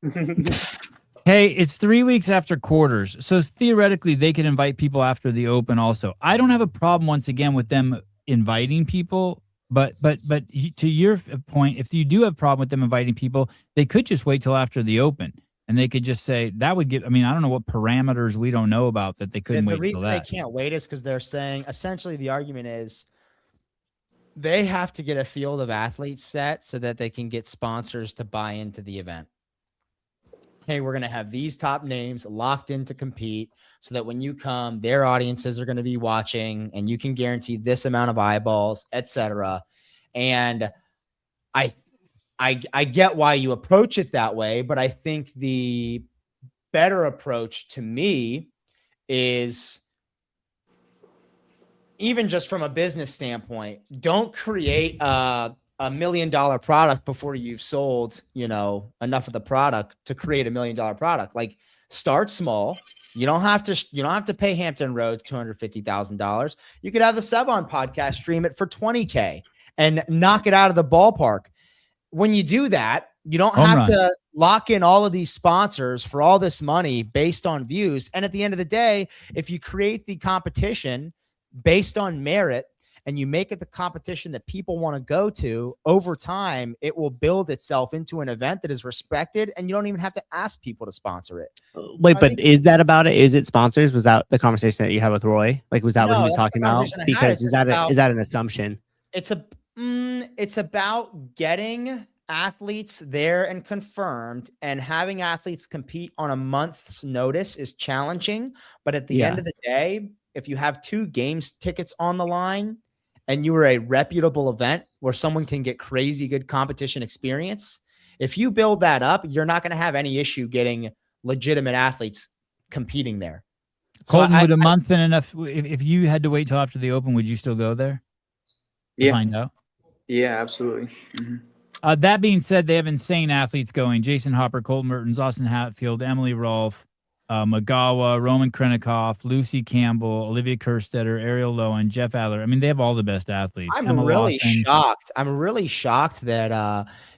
Hey, it's 3 weeks after quarters, so theoretically they can invite people after the Open also. I don't have a problem once again with them inviting people, but to your point, if you do have a problem with them inviting people, they could just wait till after the Open. And they could just say that would give. I mean, I don't know what parameters we don't know about that they couldn't wait. The reason they can't wait is because they're saying essentially the argument is they have to get a field of athletes set so that they can get sponsors to buy into the event. Hey, we're going to have these top names locked in to compete so that when you come, their audiences are going to be watching and you can guarantee this amount of eyeballs, etc. And I get why you approach it that way, but I think the better approach to me is even just from a business standpoint, don't create a $1 million product before you've sold, enough of the product to create $1 million product. Like, start small. You don't have to pay Hampton Roads $250,000. You could have the Sevon podcast stream it for $20K and knock it out of the ballpark. When you do that, you don't have to lock in all of these sponsors for all this money based on views. And at the end of the day, if you create the competition based on merit and you make it the competition that people want to go to, over time, it will build itself into an event that is respected and you don't even have to ask people to sponsor it. Wait, but is that about it? Is it sponsors? Was that the conversation that you had with Roy? Like, was that what he was talking about? Because is that an assumption? It's about getting athletes there and confirmed, and having athletes compete on a month's notice is challenging. But at the end of the day, if you have 2 games tickets on the line and you are a reputable event where someone can get crazy good competition experience, if you build that up, you're not going to have any issue getting legitimate athletes competing there. Colton, would a month been enough? If you had to wait till after the Open, would you still go there? Yeah. Find out. Yeah, absolutely. Mm-hmm. That being said, they have insane athletes going. Jason Hopper, Colton Mertens, Austin Hatfield, Emily Rolfe, Magawa, Roman Krenikoff, Lucy Campbell, Olivia Kerstetter, Ariel Lowen, Jeff Adler. I mean, they have all the best athletes. I'm really shocked that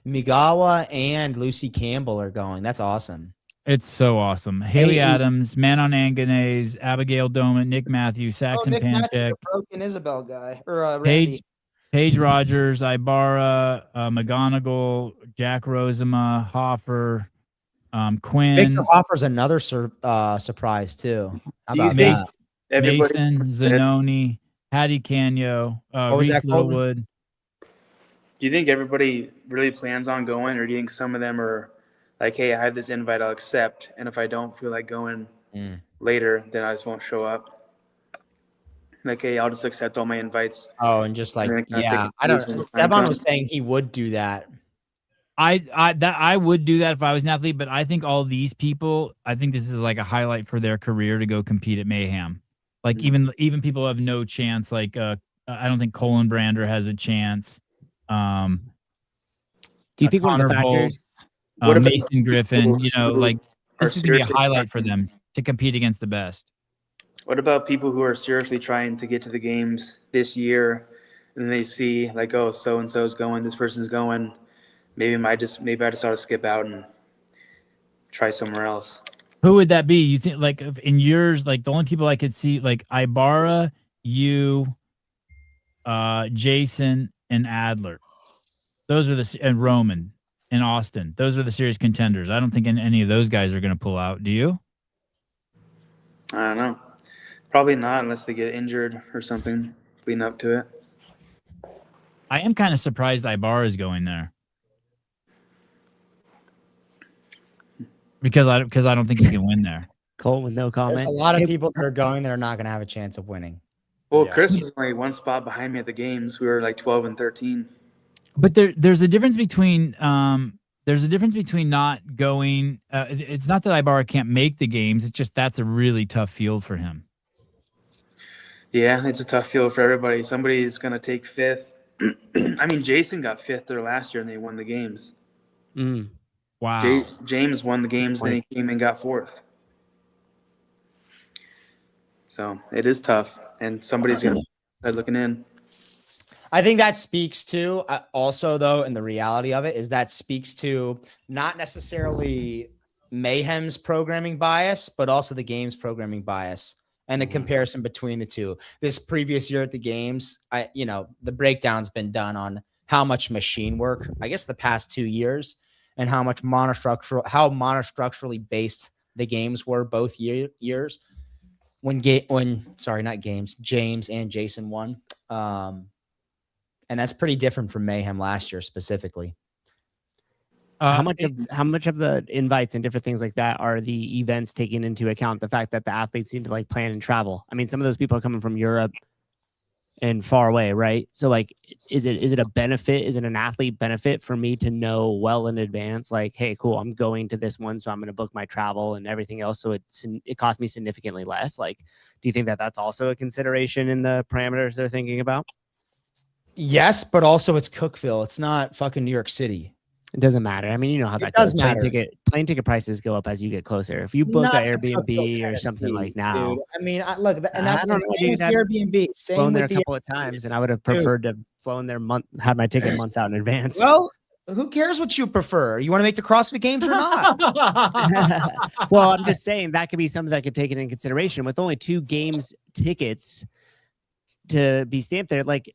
Magawa and Lucy Campbell are going. That's awesome. It's so awesome. Haley Adams, Manon Anganese, Abigail Doman, Nick Matthews, Saxon Panchek, broken Isabel guy, or Randy. Paige Rogers, Ibarra, McGonigal, Jack Rosema, Hoffer, Quinn. Victor Hoffer's another surprise too. How about that? Mason, Zanoni, Hattie Canyo, Reese Lowood. Do you think everybody really plans on going, or do you think some of them are like, hey, I have this invite, I'll accept, and if I don't feel like going later, then I just won't show up? Like, hey, I'll just accept all my invites. Oh, and just like, yeah, I don't know. Sevon was saying he would do that. I would do that if I was an athlete, but I think all these people, I think this is like a highlight for their career to go compete at Mayhem. Like even people who have no chance. Like I don't think Colin Brander has a chance. Do you think one of the factors? Mason Griffin, like this is gonna be a highlight for them to compete against the best. What about people who are seriously trying to get to the games this year, and they see like, oh, so and so's going, this person's going. Maybe I just ought to skip out and try somewhere else. Who would that be? You think like in yours, like the only people I could see, like Ibarra, you, Jason, and Adler. Those are and Roman and Austin. Those are the serious contenders. I don't think any of those guys are going to pull out. Do you? I don't know. Probably not unless they get injured or something leading up to it. I am kind of surprised Ibarra is going there. Because I don't think he can win there. Cole with no comment. There's a lot of people that are going that are not going to have a chance of winning. Well, Chris was only one spot behind me at the games. We were like 12 and 13. But there's a difference between not going. It's not that Ibarra can't make the games. It's just that's a really tough field for him. Yeah, it's a tough field for everybody. Somebody's going to take fifth. I mean, Jason got fifth there last year, and they won the games. Wow. James won the games, then he came and got fourth. So it is tough, and somebody's going to start looking in. I think that speaks to also, though, and the reality of it is that speaks to not necessarily Mayhem's programming bias, but also the game's programming bias and the comparison between the two. This previous year at the games, the breakdown's been done on how much machine work, I guess the past 2 years, and how much monostructurally based the games were both years when James and Jason won. And that's pretty different from Mayhem last year specifically. How much of the invites and different things like that are the events taking into account the fact that the athletes need to like plan and travel? I mean, some of those people are coming from Europe and far away, right? So like, is it a benefit? Is it an athlete benefit for me to know well in advance? Like, hey, cool, I'm going to this one, so I'm going to book my travel and everything else. So it costs me significantly less. Like, do you think that that's also a consideration in the parameters they're thinking about? Yes, but also it's Cookeville. It's not fucking New York City. It doesn't matter. I mean, you know how that does goes. matter. Plane ticket prices go up as you get closer. If you book an Airbnb or something like now, dude. I mean, look, and that's I don't know, dude, Airbnb. Same flown with there a couple of times, and I would have preferred to flown there had my ticket months out in advance. Well, who cares what you prefer? You want to make the CrossFit Games or not? Well, I'm just saying that could be something that could take it in consideration. With only 2 games tickets to be stamped there, like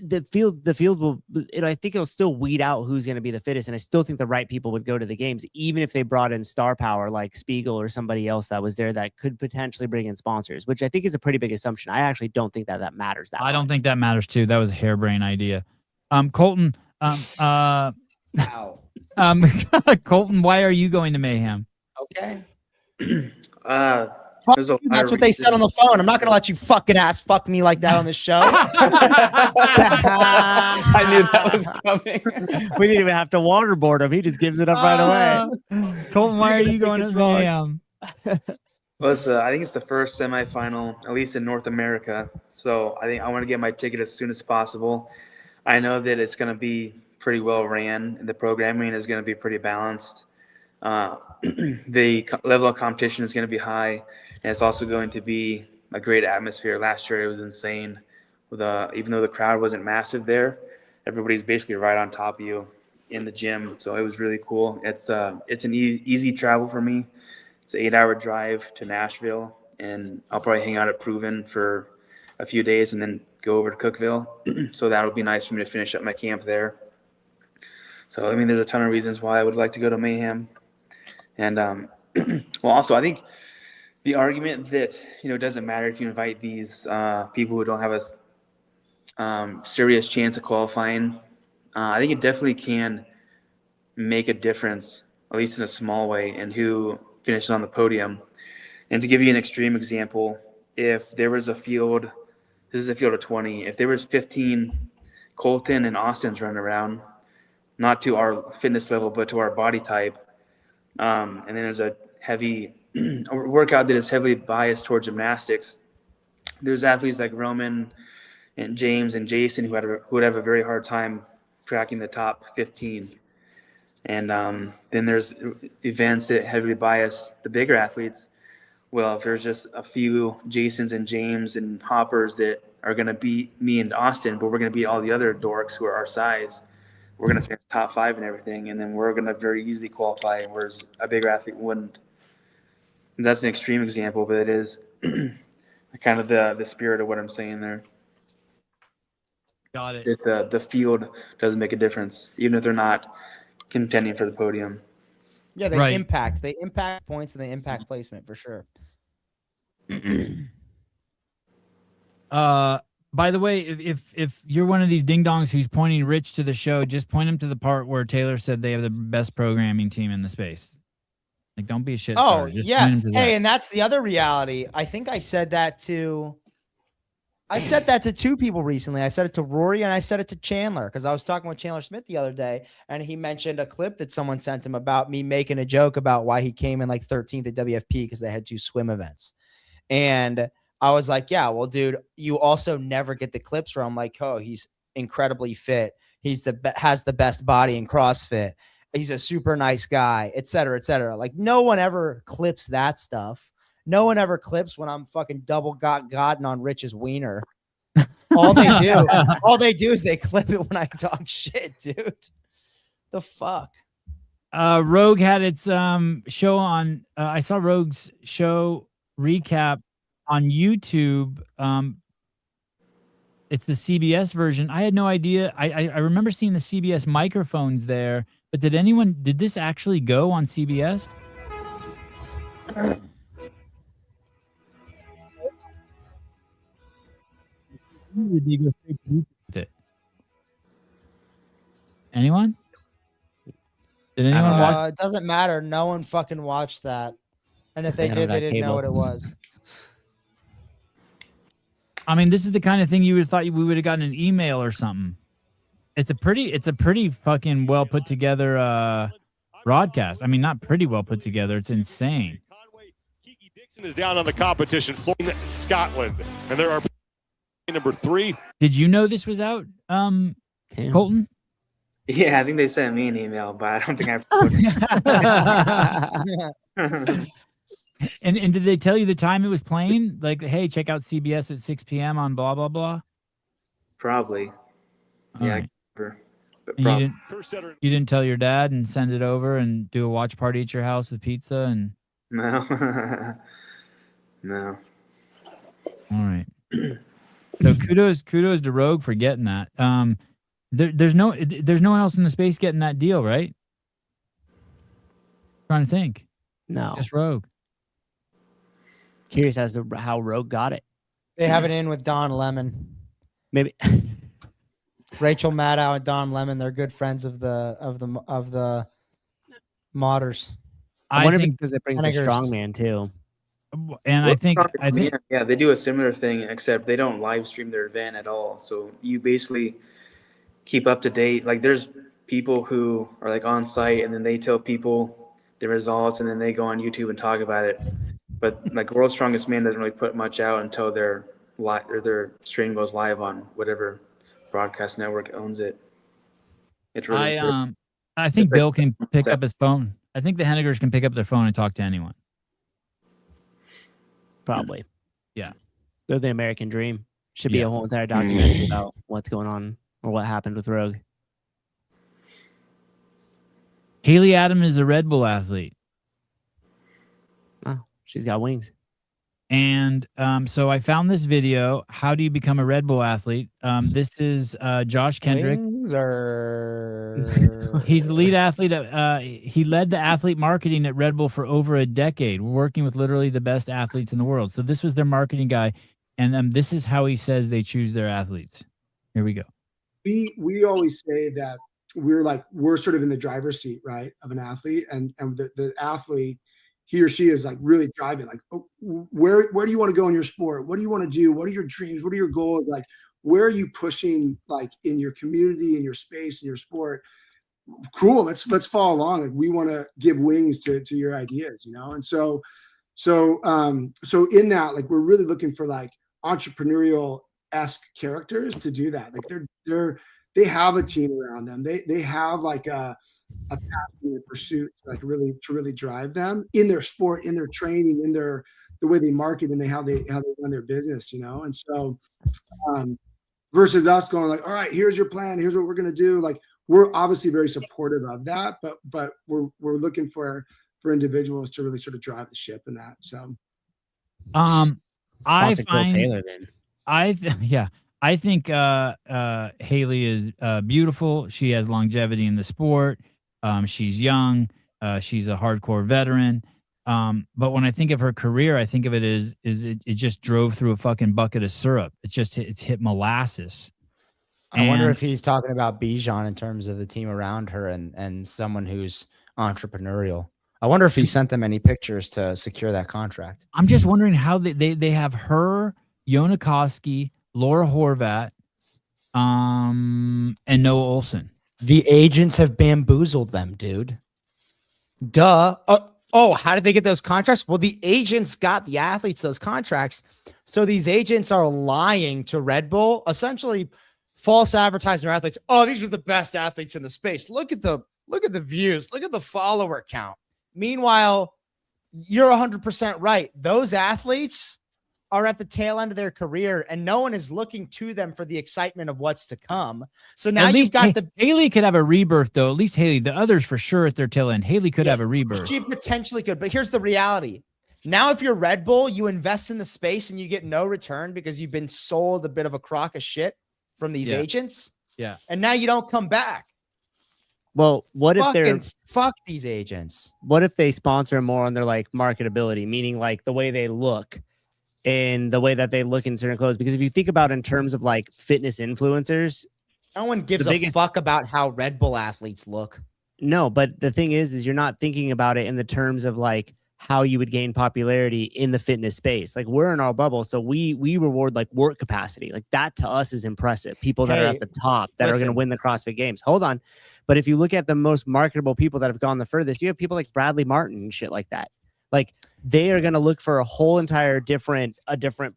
the field will, I think it'll still weed out who's going to be the fittest. And I still think the right people would go to the games, even if they brought in star power like Spiegel or somebody else that was there that could potentially bring in sponsors, which I think is a pretty big assumption. I actually don't think that matters that much. I don't think that matters too. That was a harebrained idea. Colton, Colton, why are you going to Mayhem? Okay. That's what they said on the phone. I'm not going to let you fucking ass fuck me like that on this show. I knew that was coming. We didn't even have to waterboard him. He just gives it up right away. Colton, why are you going to Mayhem? Well, I think it's the first semifinal, at least in North America. So I think I want to get my ticket as soon as possible. I know that it's going to be pretty well ran, and the programming is going to be pretty balanced. The level of competition is going to be high, and it's also going to be a great atmosphere. Last year it was insane. Even though the crowd wasn't massive there, everybody's basically right on top of you in the gym. So it was really cool. It's an easy travel for me. It's an 8-hour drive to Nashville, and I'll probably hang out at Proven for a few days and then go over to Cookeville. So that'll be nice for me to finish up my camp there. So, I mean, there's a ton of reasons why I would like to go to Mayhem. And, well, also, I think the argument that, it doesn't matter if you invite these people who don't have a serious chance of qualifying, I think it definitely can make a difference, at least in a small way, in who finishes on the podium. And to give you an extreme example, if there was a field, this is a field of 20, if there was 15 Colton and Austins running around, not to our fitness level, but to our body type, and then there's a heavy workout that is heavily biased towards gymnastics, there's athletes like Roman and James and Jason who would have a very hard time cracking the top 15. And then there's events that heavily bias the bigger athletes. Well, if there's just a few Jasons and James and Hoppers that are going to beat me and Austin, but we're going to beat all the other dorks who are our size, we're going to finish top 5 and everything, and then we're going to very easily qualify, whereas a bigger athlete wouldn't. And that's an extreme example, but it is kind of the spirit of what I'm saying there. Got it. If the field doesn't make a difference, even if they're not contending for the podium. Yeah, they impact. They impact points and they impact placement for sure. By the way, if you're one of these ding dongs who's pointing Rich to the show, just point him to the part where Taylor said they have the best programming team in the space. Like, don't be a shit starter. Just yeah. point him to that. Hey, and that's the other reality. I think I said that to two people recently. I said it to Rory and I said it to Chandler because I was talking with Chandler Smith the other day and he mentioned a clip that someone sent him about me making a joke about why he came in like 13th at WFP because they had 2 swim events. And I was like, yeah, well, dude, you also never get the clips where I'm like, oh, he's incredibly fit. He's has the best body in CrossFit. He's a super nice guy, et cetera, et cetera. Like no one ever clips that stuff. No one ever clips when I'm fucking double gotten on Rich's wiener. All they do is they clip it when I talk shit, dude. The fuck? Rogue had its show on. I saw Rogue's show recap on YouTube. It's the CBS version. I had no idea. I remember seeing the CBS microphones there, but did this actually go on CBS? Anyone? Did anyone watch? It doesn't matter. No one fucking watched that. And if they did, they didn't know what it was. I mean, this is the kind of thing you would have thought we would have gotten an email or something. It's a pretty fucking well put together broadcast. I mean, not pretty well put together. It's insane. Dixon is down on the competition floor in Scotland, and there are number 3. Did you know this was out, Colton? Yeah, I think they sent me an email, but I don't think I. And did they tell you the time it was playing? Like, hey, check out CBS at 6 p.m. on blah blah blah. Probably. Yeah. Right. You didn't tell your dad and send it over and do a watch party at your house with pizza and. No. No. All right. So kudos to Rogue for getting that. There's no one else in the space getting that deal, right? Trying to think. No. Just Rogue. Curious as to how Rogue got it. They have it in with Don Lemon. Maybe Rachel Maddow and Don Lemon, they're good friends of the modders. I wonder because it brings the strongman too. And I think yeah, they do a similar thing, except they don't live stream their event at all. So you basically keep up to date. Like there's people who are like on site and then they tell people the results and then they go on YouTube and talk about it. But like World's Strongest Man doesn't really put much out until their stream goes live on whatever broadcast network owns it. It's really I think Bill can pick up his phone. I think the Hennigers can pick up their phone and talk to anyone. Probably. Yeah. They're the American dream. Should be a whole entire documentary about what's going on or what happened with Rogue. Haley Adam is a Red Bull athlete. Oh, she's got wings. And so I found this video. How do you become a Red Bull athlete? This is Josh Kendrick. Wings or... He's the lead athlete. He led the athlete marketing at Red Bull for over a decade, working with literally the best athletes in the world. So this was their marketing guy. And this is how he says they choose their athletes. Here we go. We always say that we're sort of in the driver's seat, right, of an athlete, and the athlete, he or she is like really driving, like, oh, where do you want to go in your sport? What do you want to do? What are your dreams? What are your goals? Like, where are you pushing, like in your community, in your space, in your sport? Cool. Let's follow along. Like, we want to give wings to your ideas, you know? And so in that, like, we're really looking for like entrepreneurial-esque characters to do that. Like they have a team around them. They have like a passionate pursuit, like to really drive them in their sport, in their training, in the way they market and how they run their business, you know? And so, versus us going like, all right, here's your plan. Here's what we're going to do. Like, we're obviously very supportive of that, but we're looking for individuals to really sort of drive the ship in that. So, I find, I think Haley is beautiful. She has longevity in the sport. She's young. She's a hardcore veteran. But when I think of her career, I think of it as it just drove through a fucking bucket of syrup. It's hit molasses. I wonder if he's talking about Bijan in terms of the team around her and someone who's entrepreneurial. I wonder if he sent them any pictures to secure that contract. I'm just wondering how they have her, Yona Koski, Laura Horvat, and Noah Olson. The agents have bamboozled them, dude. Duh. How did they get those contracts? Well, the agents got the athletes those contracts. So these agents are lying to Red Bull, essentially false advertising their athletes. Oh, these are the best athletes in the space. Look at the views. Look at the follower count. Meanwhile, you're 100% right. Those athletes are at the tail end of their career, and no one is looking to them for the excitement of what's to come. So now you've got Haley could have a rebirth, though. At least Haley. The others for sure at their tail end. Haley could have a rebirth. She potentially could, but here's the reality. Now, if you're Red Bull, you invest in the space and you get no return because you've been sold a bit of a crock of shit from these agents. Yeah. And now you don't come back. Well, what if they're fuck these agents? What if they sponsor more on their like marketability, meaning like the way they look and the way that they look in certain clothes? Because if you think about in terms of like fitness influencers, no one gives a fuck about how Red Bull athletes look. No, but the thing is you're not thinking about it in the terms of like how you would gain popularity in the fitness space. Like we're in our bubble, so we reward like work capacity. Like that to us is impressive. People that are at the top that are going to win the CrossFit Games. Hold on. But if you look at the most marketable people that have gone the furthest, you have people like Bradley Martin and shit like that. Like they are going to look for a whole entire different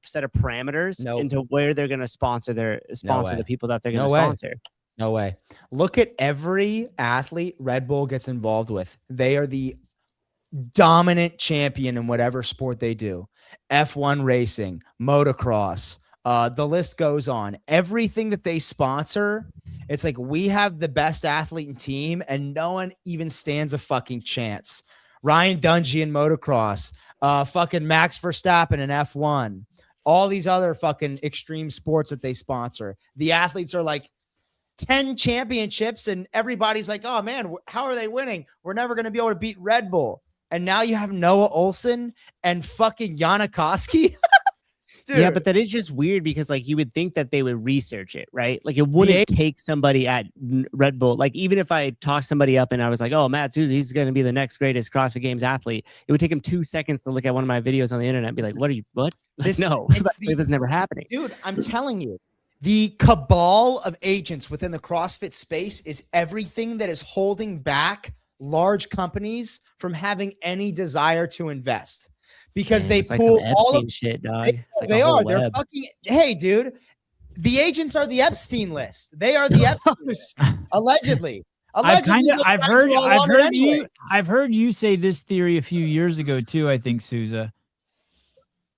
set of parameters into where they're going to sponsor the people that they're going to sponsor. No way. Look at every athlete Red Bull gets involved with. They are the dominant champion in whatever sport they do. F1 racing, motocross, the list goes on. Everything that they sponsor, it's like we have the best athlete and team and no one even stands a fucking chance. Ryan Dungey in motocross, fucking Max Verstappen in F1, all these other fucking extreme sports that they sponsor. The athletes are like 10 championships and everybody's like, oh man, how are they winning? We're never going to be able to beat Red Bull. And now you have Noah Olson and fucking Yona Koski. Yeah, but that is just weird because like you would think that they would research it, right? Like it wouldn't take somebody at Red Bull. Like even if I talked somebody up and I was like, oh, Matt Susie, he's going to be the next greatest CrossFit Games athlete. It would take him 2 seconds to look at one of my videos on the internet and be like, what? Like, no, that's never happening. Dude, I'm telling you, the cabal of agents within the CrossFit space is everything that is holding back large companies from having any desire to invest. Because they pull like all of shit, dog. They are. They're fucking. Hey, dude, the agents are the Epstein list. They are the Epstein list. Allegedly. I've heard you say this theory a few years ago too. I think Souza,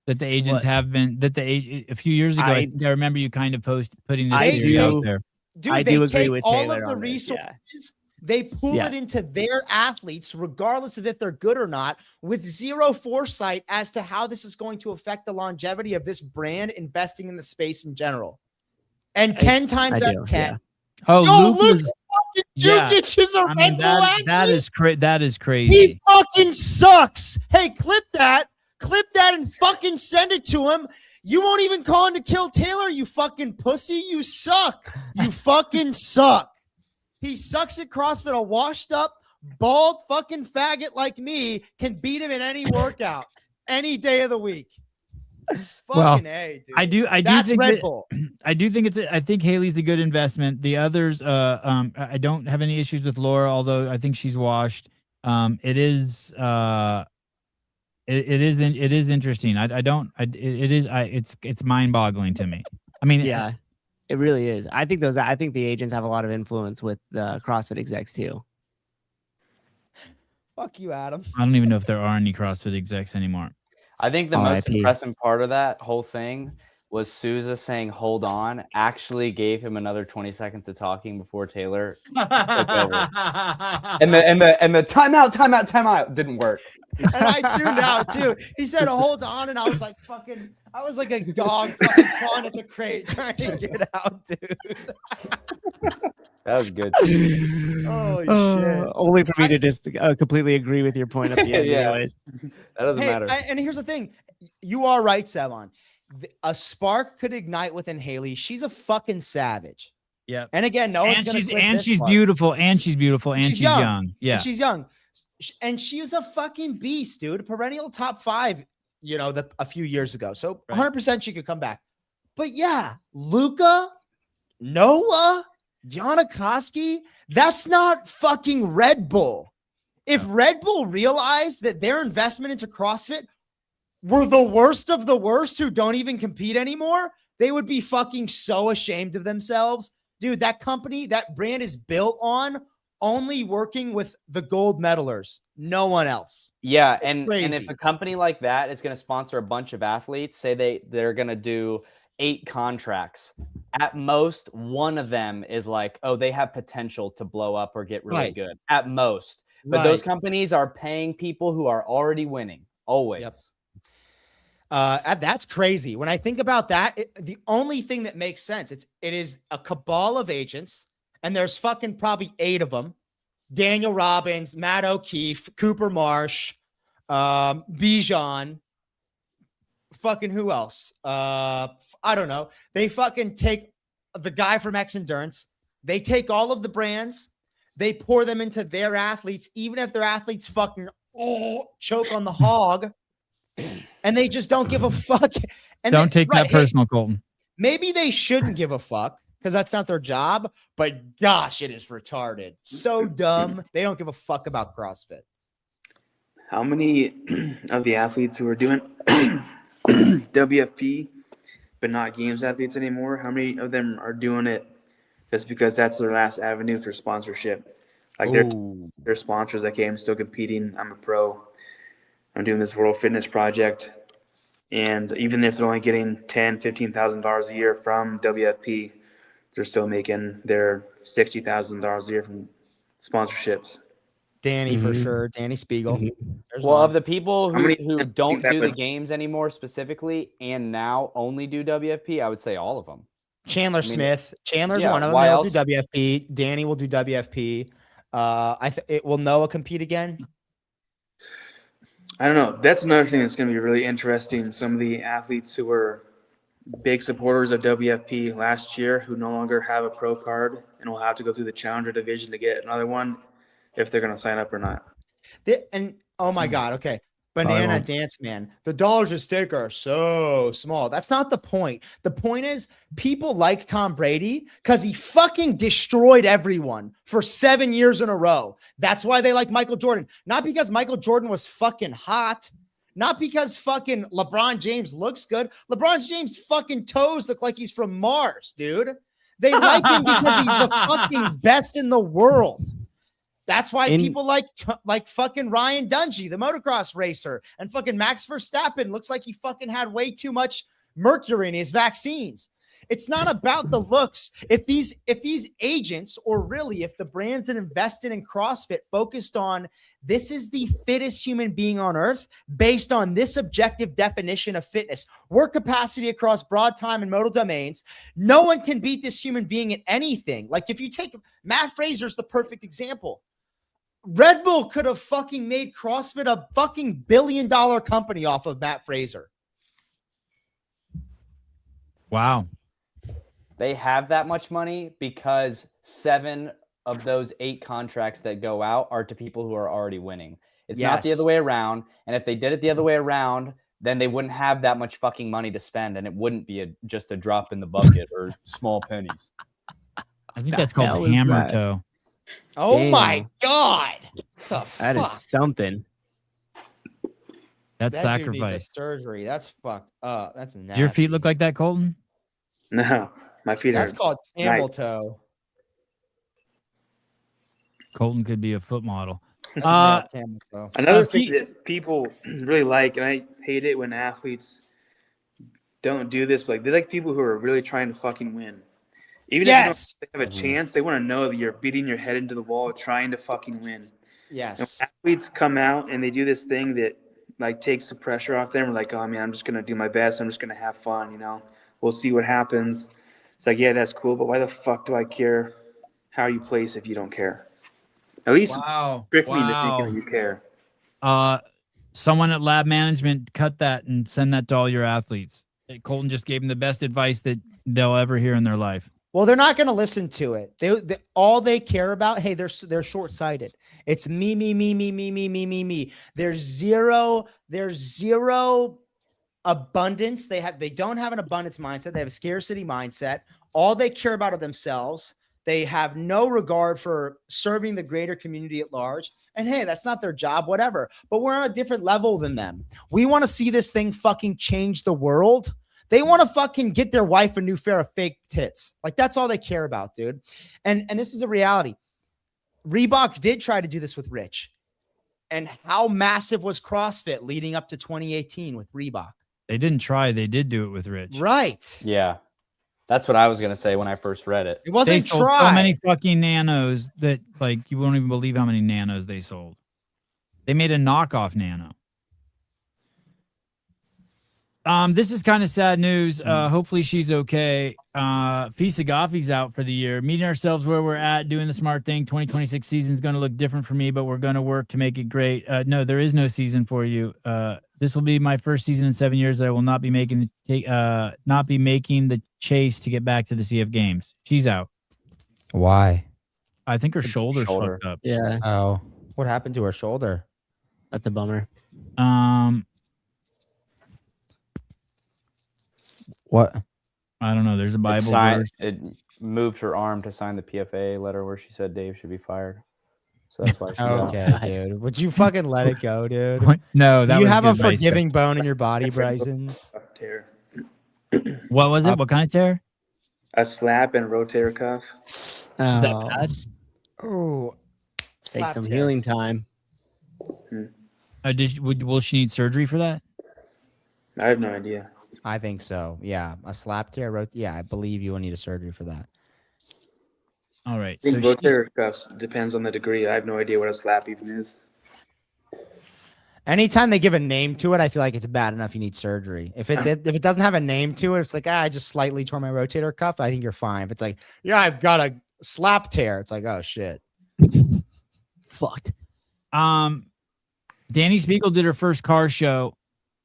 that the agents have been a few years ago. I remember you kind of putting this theory out there. Dude, I do agree with all of the resources. They pull it into their athletes, regardless of if they're good or not, with zero foresight as to how this is going to affect the longevity of this brand investing in the space in general. And 10 times out of 10. Yeah. Oh, Luke Jukic is a Red Bull athlete. That is crazy. He fucking sucks. Hey, clip that and fucking send it to him. You won't even call him to kill Taylor, you fucking pussy. You suck. You fucking suck. He sucks at CrossFit. A washed up, bald fucking faggot like me can beat him in any workout, any day of the week. Fucking A, dude. I do That's think Red Bull. I do think I think Haley's a good investment. The others, I don't have any issues with Laura, although I think she's washed. It is interesting. It's mind boggling to me. I mean, yeah. It really is. I think the agents have a lot of influence with the CrossFit execs too. Fuck you, Adam. I don't even know if there are any CrossFit execs anymore. I think the most impressive part of that whole thing was Souza saying "hold on" actually gave him another 20 seconds of talking before Taylor took over. And the timeout didn't work. And I tuned out too. He said, "Hold on," and I was like, I was like a dog fucking clawing at the crate trying to get out, dude. That was good. Holy shit! Only for me to just completely agree with your point at the end. Yeah. Anyways, that doesn't matter. And here's the thing: you are right, Sevon. A spark could ignite within Haley. She's a fucking savage. Yeah. And again, no one's gonna clip this she's part. beautiful, and she's beautiful, and she's young. Yeah. And she's young. And she was a fucking beast, dude. Perennial top 5, a few years ago. So 100% she could come back. But yeah, Luca, Noah, Janikowski, that's not fucking Red Bull. If Red Bull realized that their investment into CrossFit were the worst of the worst who don't even compete anymore, they would be fucking so ashamed of themselves. Dude, that company, that brand is built on only working with the gold medalers, no one else. Yeah, and if a company like that is going to sponsor a bunch of athletes, say they're going to do 8 contracts, at most one of them is like, oh, they have potential to blow up or get really good at most. But those companies are paying people who are already winning always. That's crazy. When I think about that, the only thing that makes sense, it is a cabal of agents, and there's fucking probably 8 of them. Daniel Robbins, Matt O'Keefe, Cooper Marsh, Bijan, fucking who else? I don't know. They fucking take the guy from X Endurance. They take all of the brands. They pour them into their athletes, even if their athletes fucking choke on the hog. And they just don't give a fuck. And don't take that personal, Colton. Maybe they shouldn't give a fuck because that's not their job. But gosh, it is retarded. So dumb. They don't give a fuck about CrossFit. How many of the athletes who are doing WFP but not games athletes anymore, how many of them are doing it just because that's their last avenue for sponsorship? Like they're sponsors, like, hey, I'm still competing. I'm a pro. I'm doing this World Fitness Project. And even if they're only getting $10,000, $15,000 a year from WFP, they're still making their $60,000 a year from sponsorships. Danny, for sure. Danny Spiegel. Well, of the people who don't do the games anymore specifically and now only do WFP, I would say all of them. Chandler Smith. Chandler's one of them. They'll do WFP. Danny will do WFP. Will Noah compete again? I don't know. That's another thing that's going to be really interesting. Some of the athletes who were big supporters of WFP last year who no longer have a pro card and will have to go through the challenger division to get another one, if they're going to sign up or not. And oh my God, okay. Banana Dance Man. The dollars at stake are so small. That's not the point. The point is people like Tom Brady because he fucking destroyed everyone for 7 years in a row. That's why they like Michael Jordan. Not because Michael Jordan was fucking hot. Not because fucking LeBron James looks good. LeBron James' fucking toes look like he's from Mars, dude. They like him because he's the fucking best in the world. That's why people like fucking Ryan Dungey, the motocross racer, and fucking Max Verstappen looks like he fucking had way too much mercury in his vaccines. It's not about the looks. If these agents, or really if the brands that invested in CrossFit focused on this is the fittest human being on earth based on this objective definition of fitness, work capacity across broad time and modal domains, no one can beat this human being at anything. Like if you take Matt Fraser's the perfect example. Red Bull could have fucking made CrossFit a fucking $1 billion company off of Matt Fraser. Wow. They have that much money because 7 of those 8 contracts that go out are to people who are already winning. It's not the other way around. And if they did it the other way around, then they wouldn't have that much fucking money to spend, and it wouldn't be just a drop in the bucket or small pennies. I think that's called hammer toe. Oh my God. That is something. That's that sacrifice. Dude needs a surgery. That's fucked up. That's nasty. Do your feet look like that, Colton? No, my feet That's called camel toe. Colton could be a foot model. Another thing that people really like, and I hate it when athletes don't do this, but like they're like people who are really trying to fucking win. Even yes. if they have a chance, they want to know that you're beating your head into the wall trying to fucking win. Yes. And athletes come out and they do this thing that like takes the pressure off them. We're like, oh man, I'm just gonna do my best. I'm just gonna have fun, you know. We'll see what happens. It's like, yeah, that's cool, but why the fuck do I care how you place if you don't care? At least trick me into thinking that you care. Someone at Lab Management cut that and send that to all your athletes. Colton just gave them the best advice that they'll ever hear in their life. Well, they're not going to listen to it. They all they care about, hey, they're short-sighted. It's me. There's zero abundance. They don't have an abundance mindset. They have a scarcity mindset. All they care about are themselves. They have no regard for serving the greater community at large. And hey, that's not their job, whatever. But we're on a different level than them. We want to see this thing fucking change the world. They want to fucking get their wife a new pair of fake tits. Like, that's all they care about, dude. And this is a reality. Reebok did try to do this with Rich. And how massive was CrossFit leading up to 2018 with Reebok? They didn't try. They did do it with Rich. Right. Yeah. That's what I was going to say when I first read it. It wasn't they sold so many fucking nanos that, like, you won't even believe how many nanos they sold. They made a knockoff nano. This is kind of sad news. Hopefully she's okay. Fisa Gaffi's out for the year. Meeting ourselves where we're at, doing the smart thing. 2026 season is going to look different for me, but we're going to work to make it great. No, there is no season for you. This will be my first season in 7 years that I will not be making the chase to get back to the CF Games. She's out. Why? I think her shoulder's fucked up. Yeah. Oh, what happened to her shoulder? That's a bummer. What? I don't know. There's a Bible verse. It moved her arm to sign the PFA letter where she said Dave should be fired. So that's why she's okay, dude. Would you fucking let it go, dude? What? No, that Do you was have a good advice. forgiving bone in your body, Bryson? What was it? What kind of tear? A slap and rotator cuff. Is that bad? Oh, Take some healing time. Will she need surgery for that? I have no idea. I think so. Yeah, a slap tear. Yeah, I believe you will need a surgery for that. All right. I think rotator cuffs depends on the degree. I have no idea what a slap even is. Anytime they give a name to it, I feel like it's bad enough you need surgery. If it doesn't have a name to it, it's like, I just slightly tore my rotator cuff. I think you're fine. If it's like, yeah, I've got a slap tear, it's like, oh shit. Fucked. Danny Spiegel did her first car show.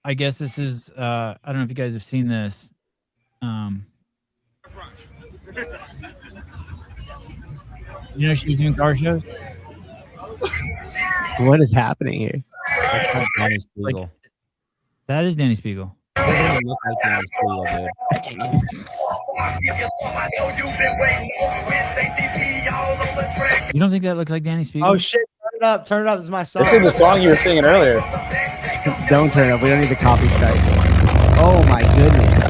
I guess this is I don't know if you guys have seen this. You know she was doing car shows? What is happening here? That's not Danny Spiegel. That is Danny Spiegel. It doesn't even look like Danny Spiegel, dude. You don't think that looks like Danny Spiegel? Oh shit, turn it up. Turn it up. This is my song. This is the song you were singing earlier. Don't turn it up. We don't need the copy strike. Oh my goodness.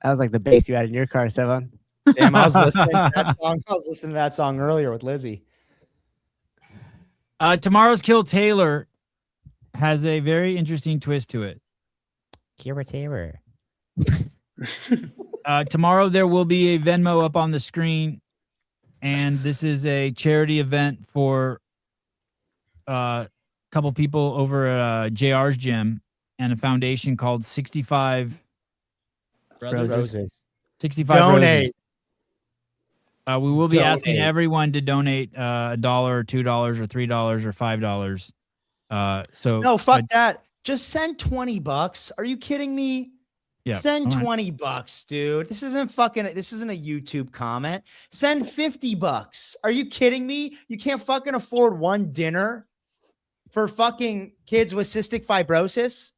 That was like the bass you had in your car, Sevan. Damn, I was listening to that song. I was listening to that song earlier with Lizzie. Tomorrow's Kill Taylor has a very interesting twist to it. Kira Taylor. Tomorrow there will be a Venmo up on the screen, and this is a charity event for a couple people over at JR's gym and a foundation called 65 Roses. 65 Donate. Roses. We will be asking everyone to donate $1 or $2 or $3 or $5. So no, fuck that. Just send $20. Are you kidding me? Yeah, send $20, dude. This isn't a YouTube comment. Send $50. Are you kidding me? You can't fucking afford one dinner for fucking kids with cystic fibrosis.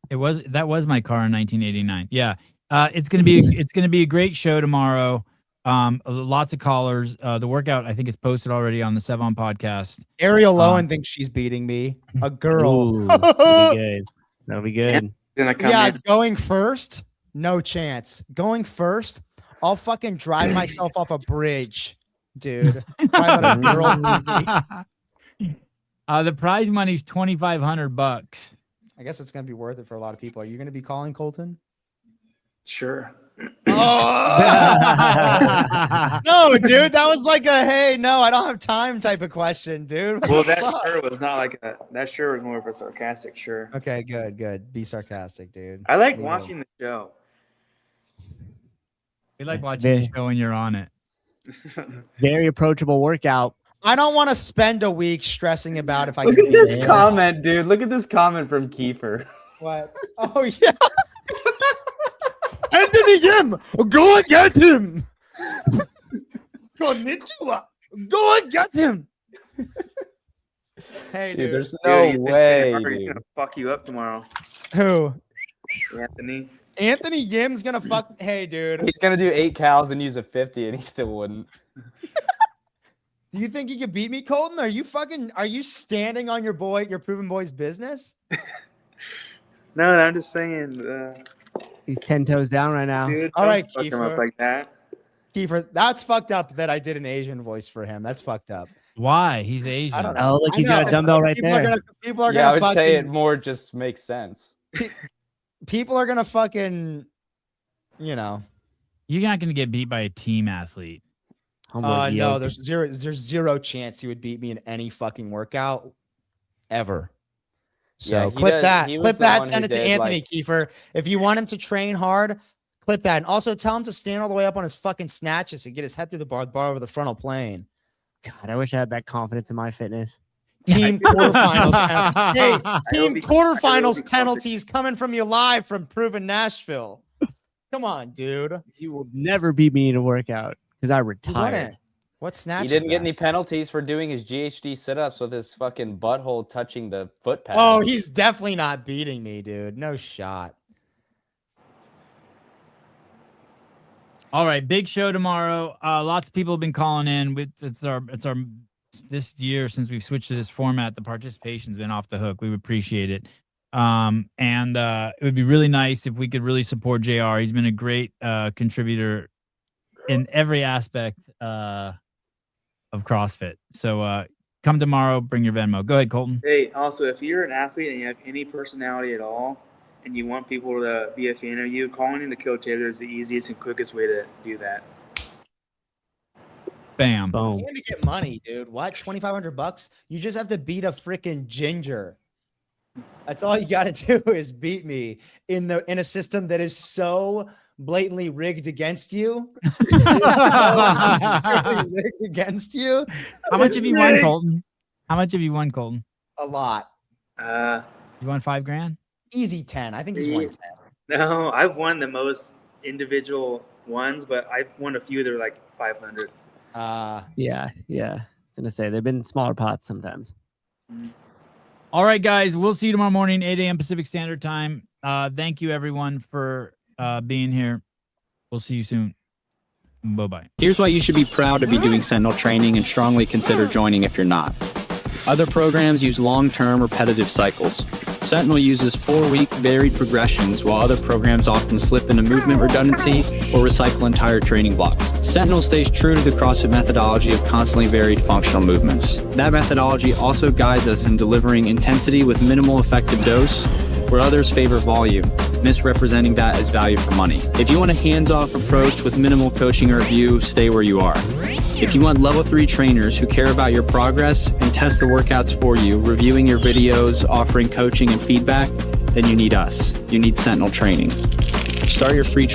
That was my car in 1989. Yeah. It's gonna be a great show tomorrow. Lots of callers. The workout I think is posted already on the Sevon podcast. Ariel Lowen thinks she's beating me. A girl. Ooh, that'll be good. That'll be good. Yeah, going first, no chance. Going first, I'll fucking drive myself off a bridge, dude. The prize money's $2,500. I guess it's gonna be worth it for a lot of people. Are you gonna be calling Colton? Sure. Oh no, dude, that was like a hey, no, I don't have time type of question, dude. What Well, the that fuck? sure was not like a. That sure was more of a sarcastic sure. Okay, good. Be sarcastic, dude. I like Leave watching the show. We like watching the show when you're on it. Very approachable workout. I don't want to spend a week stressing about if I Look can at beat this him. comment, dude. Look at this comment from Kiefer. What? Oh yeah. Anthony Yim, go and get him. Konnichiwa. Go and get him. Hey, dude. There's no way. He's gonna fuck you up tomorrow. Who? Anthony. Anthony Yim's gonna fuck. Hey, dude. He's gonna do 8 cows and use a 50, and he still wouldn't. Do you think he could beat me, Colton? Are you standing on your proven boy's business? No, I'm just saying. He's 10 toes down right now. Dude, All right, fuck him Kiefer. up like that. Kiefer, that's fucked up that I did an Asian voice for him. That's fucked up. Why? He's Asian. I don't know. Oh, look, he's got a dumbbell right there. People are Yeah, I gonna would say it fucking. more just makes sense. People are gonna fucking. You know. You're not going to get beat by a team athlete. No, there's zero chance he would beat me in any fucking workout ever. So Yeah, clip that. he was Clip the that. one Send who it to did, Anthony like- Kiefer. If you want him to train hard, clip that. And also tell him to stand all the way up on his fucking snatches and get his head through the bar over the frontal plane. God, I wish I had that confidence in my fitness. Team quarterfinals. Hey, team be- quarterfinals penalties coming from you live from Proven Nashville. Come on, dude. You will never beat me in a workout because I He retired. wouldn't. What snatch? He is didn't get that? any penalties for doing his GHD sit-ups with his fucking butthole touching the foot pad. Oh, he's definitely not beating me, dude. No shot. All right, big show tomorrow. Lots of people have been calling in. It's our this year since we've switched to this format. The participation's been off the hook. We appreciate it. And it would be really nice if we could really support JR. He's been a great contributor in every aspect of CrossFit. So come tomorrow, bring your Venmo. Go ahead, Colton. Hey, also, if you're an athlete and you have any personality at all, and you want people to be a fan of you, calling into Coach Taylor is the easiest and quickest way to do that. Bam. Boom. And to get money, dude. What? $2,500? You just have to beat a freaking ginger. That's all you got to do is beat me in a system that is so blatantly rigged against you. Rigged against you. How much have you won, Colton? How much have you won, Colton? A lot. You won $5,000? Easy 10. I think he's won 10. No, I've won the most individual ones, but I've won a few that are like 500. Yeah. I was gonna say they've been smaller pots sometimes. All right, guys. We'll see you tomorrow morning, 8 a.m. Pacific Standard Time. Thank you, everyone, for being here. We'll see you soon. Bye-bye. Here's why you should be proud to be doing Sentinel training and strongly consider joining if you're not. Other programs use long-term repetitive cycles. Sentinel uses 4-week varied progressions, while other programs often slip into movement redundancy or recycle entire training blocks. Sentinel stays true to the CrossFit methodology of constantly varied functional movements. That methodology also guides us in delivering intensity with minimal effective dose, where others favor volume, misrepresenting that as value for money. If you want a hands-off approach with minimal coaching or review, stay where you are. If you want level 3 trainers who care about your progress and test the workouts for you, reviewing your videos, offering coaching and feedback, then you need us. You need Sentinel Training. Start your free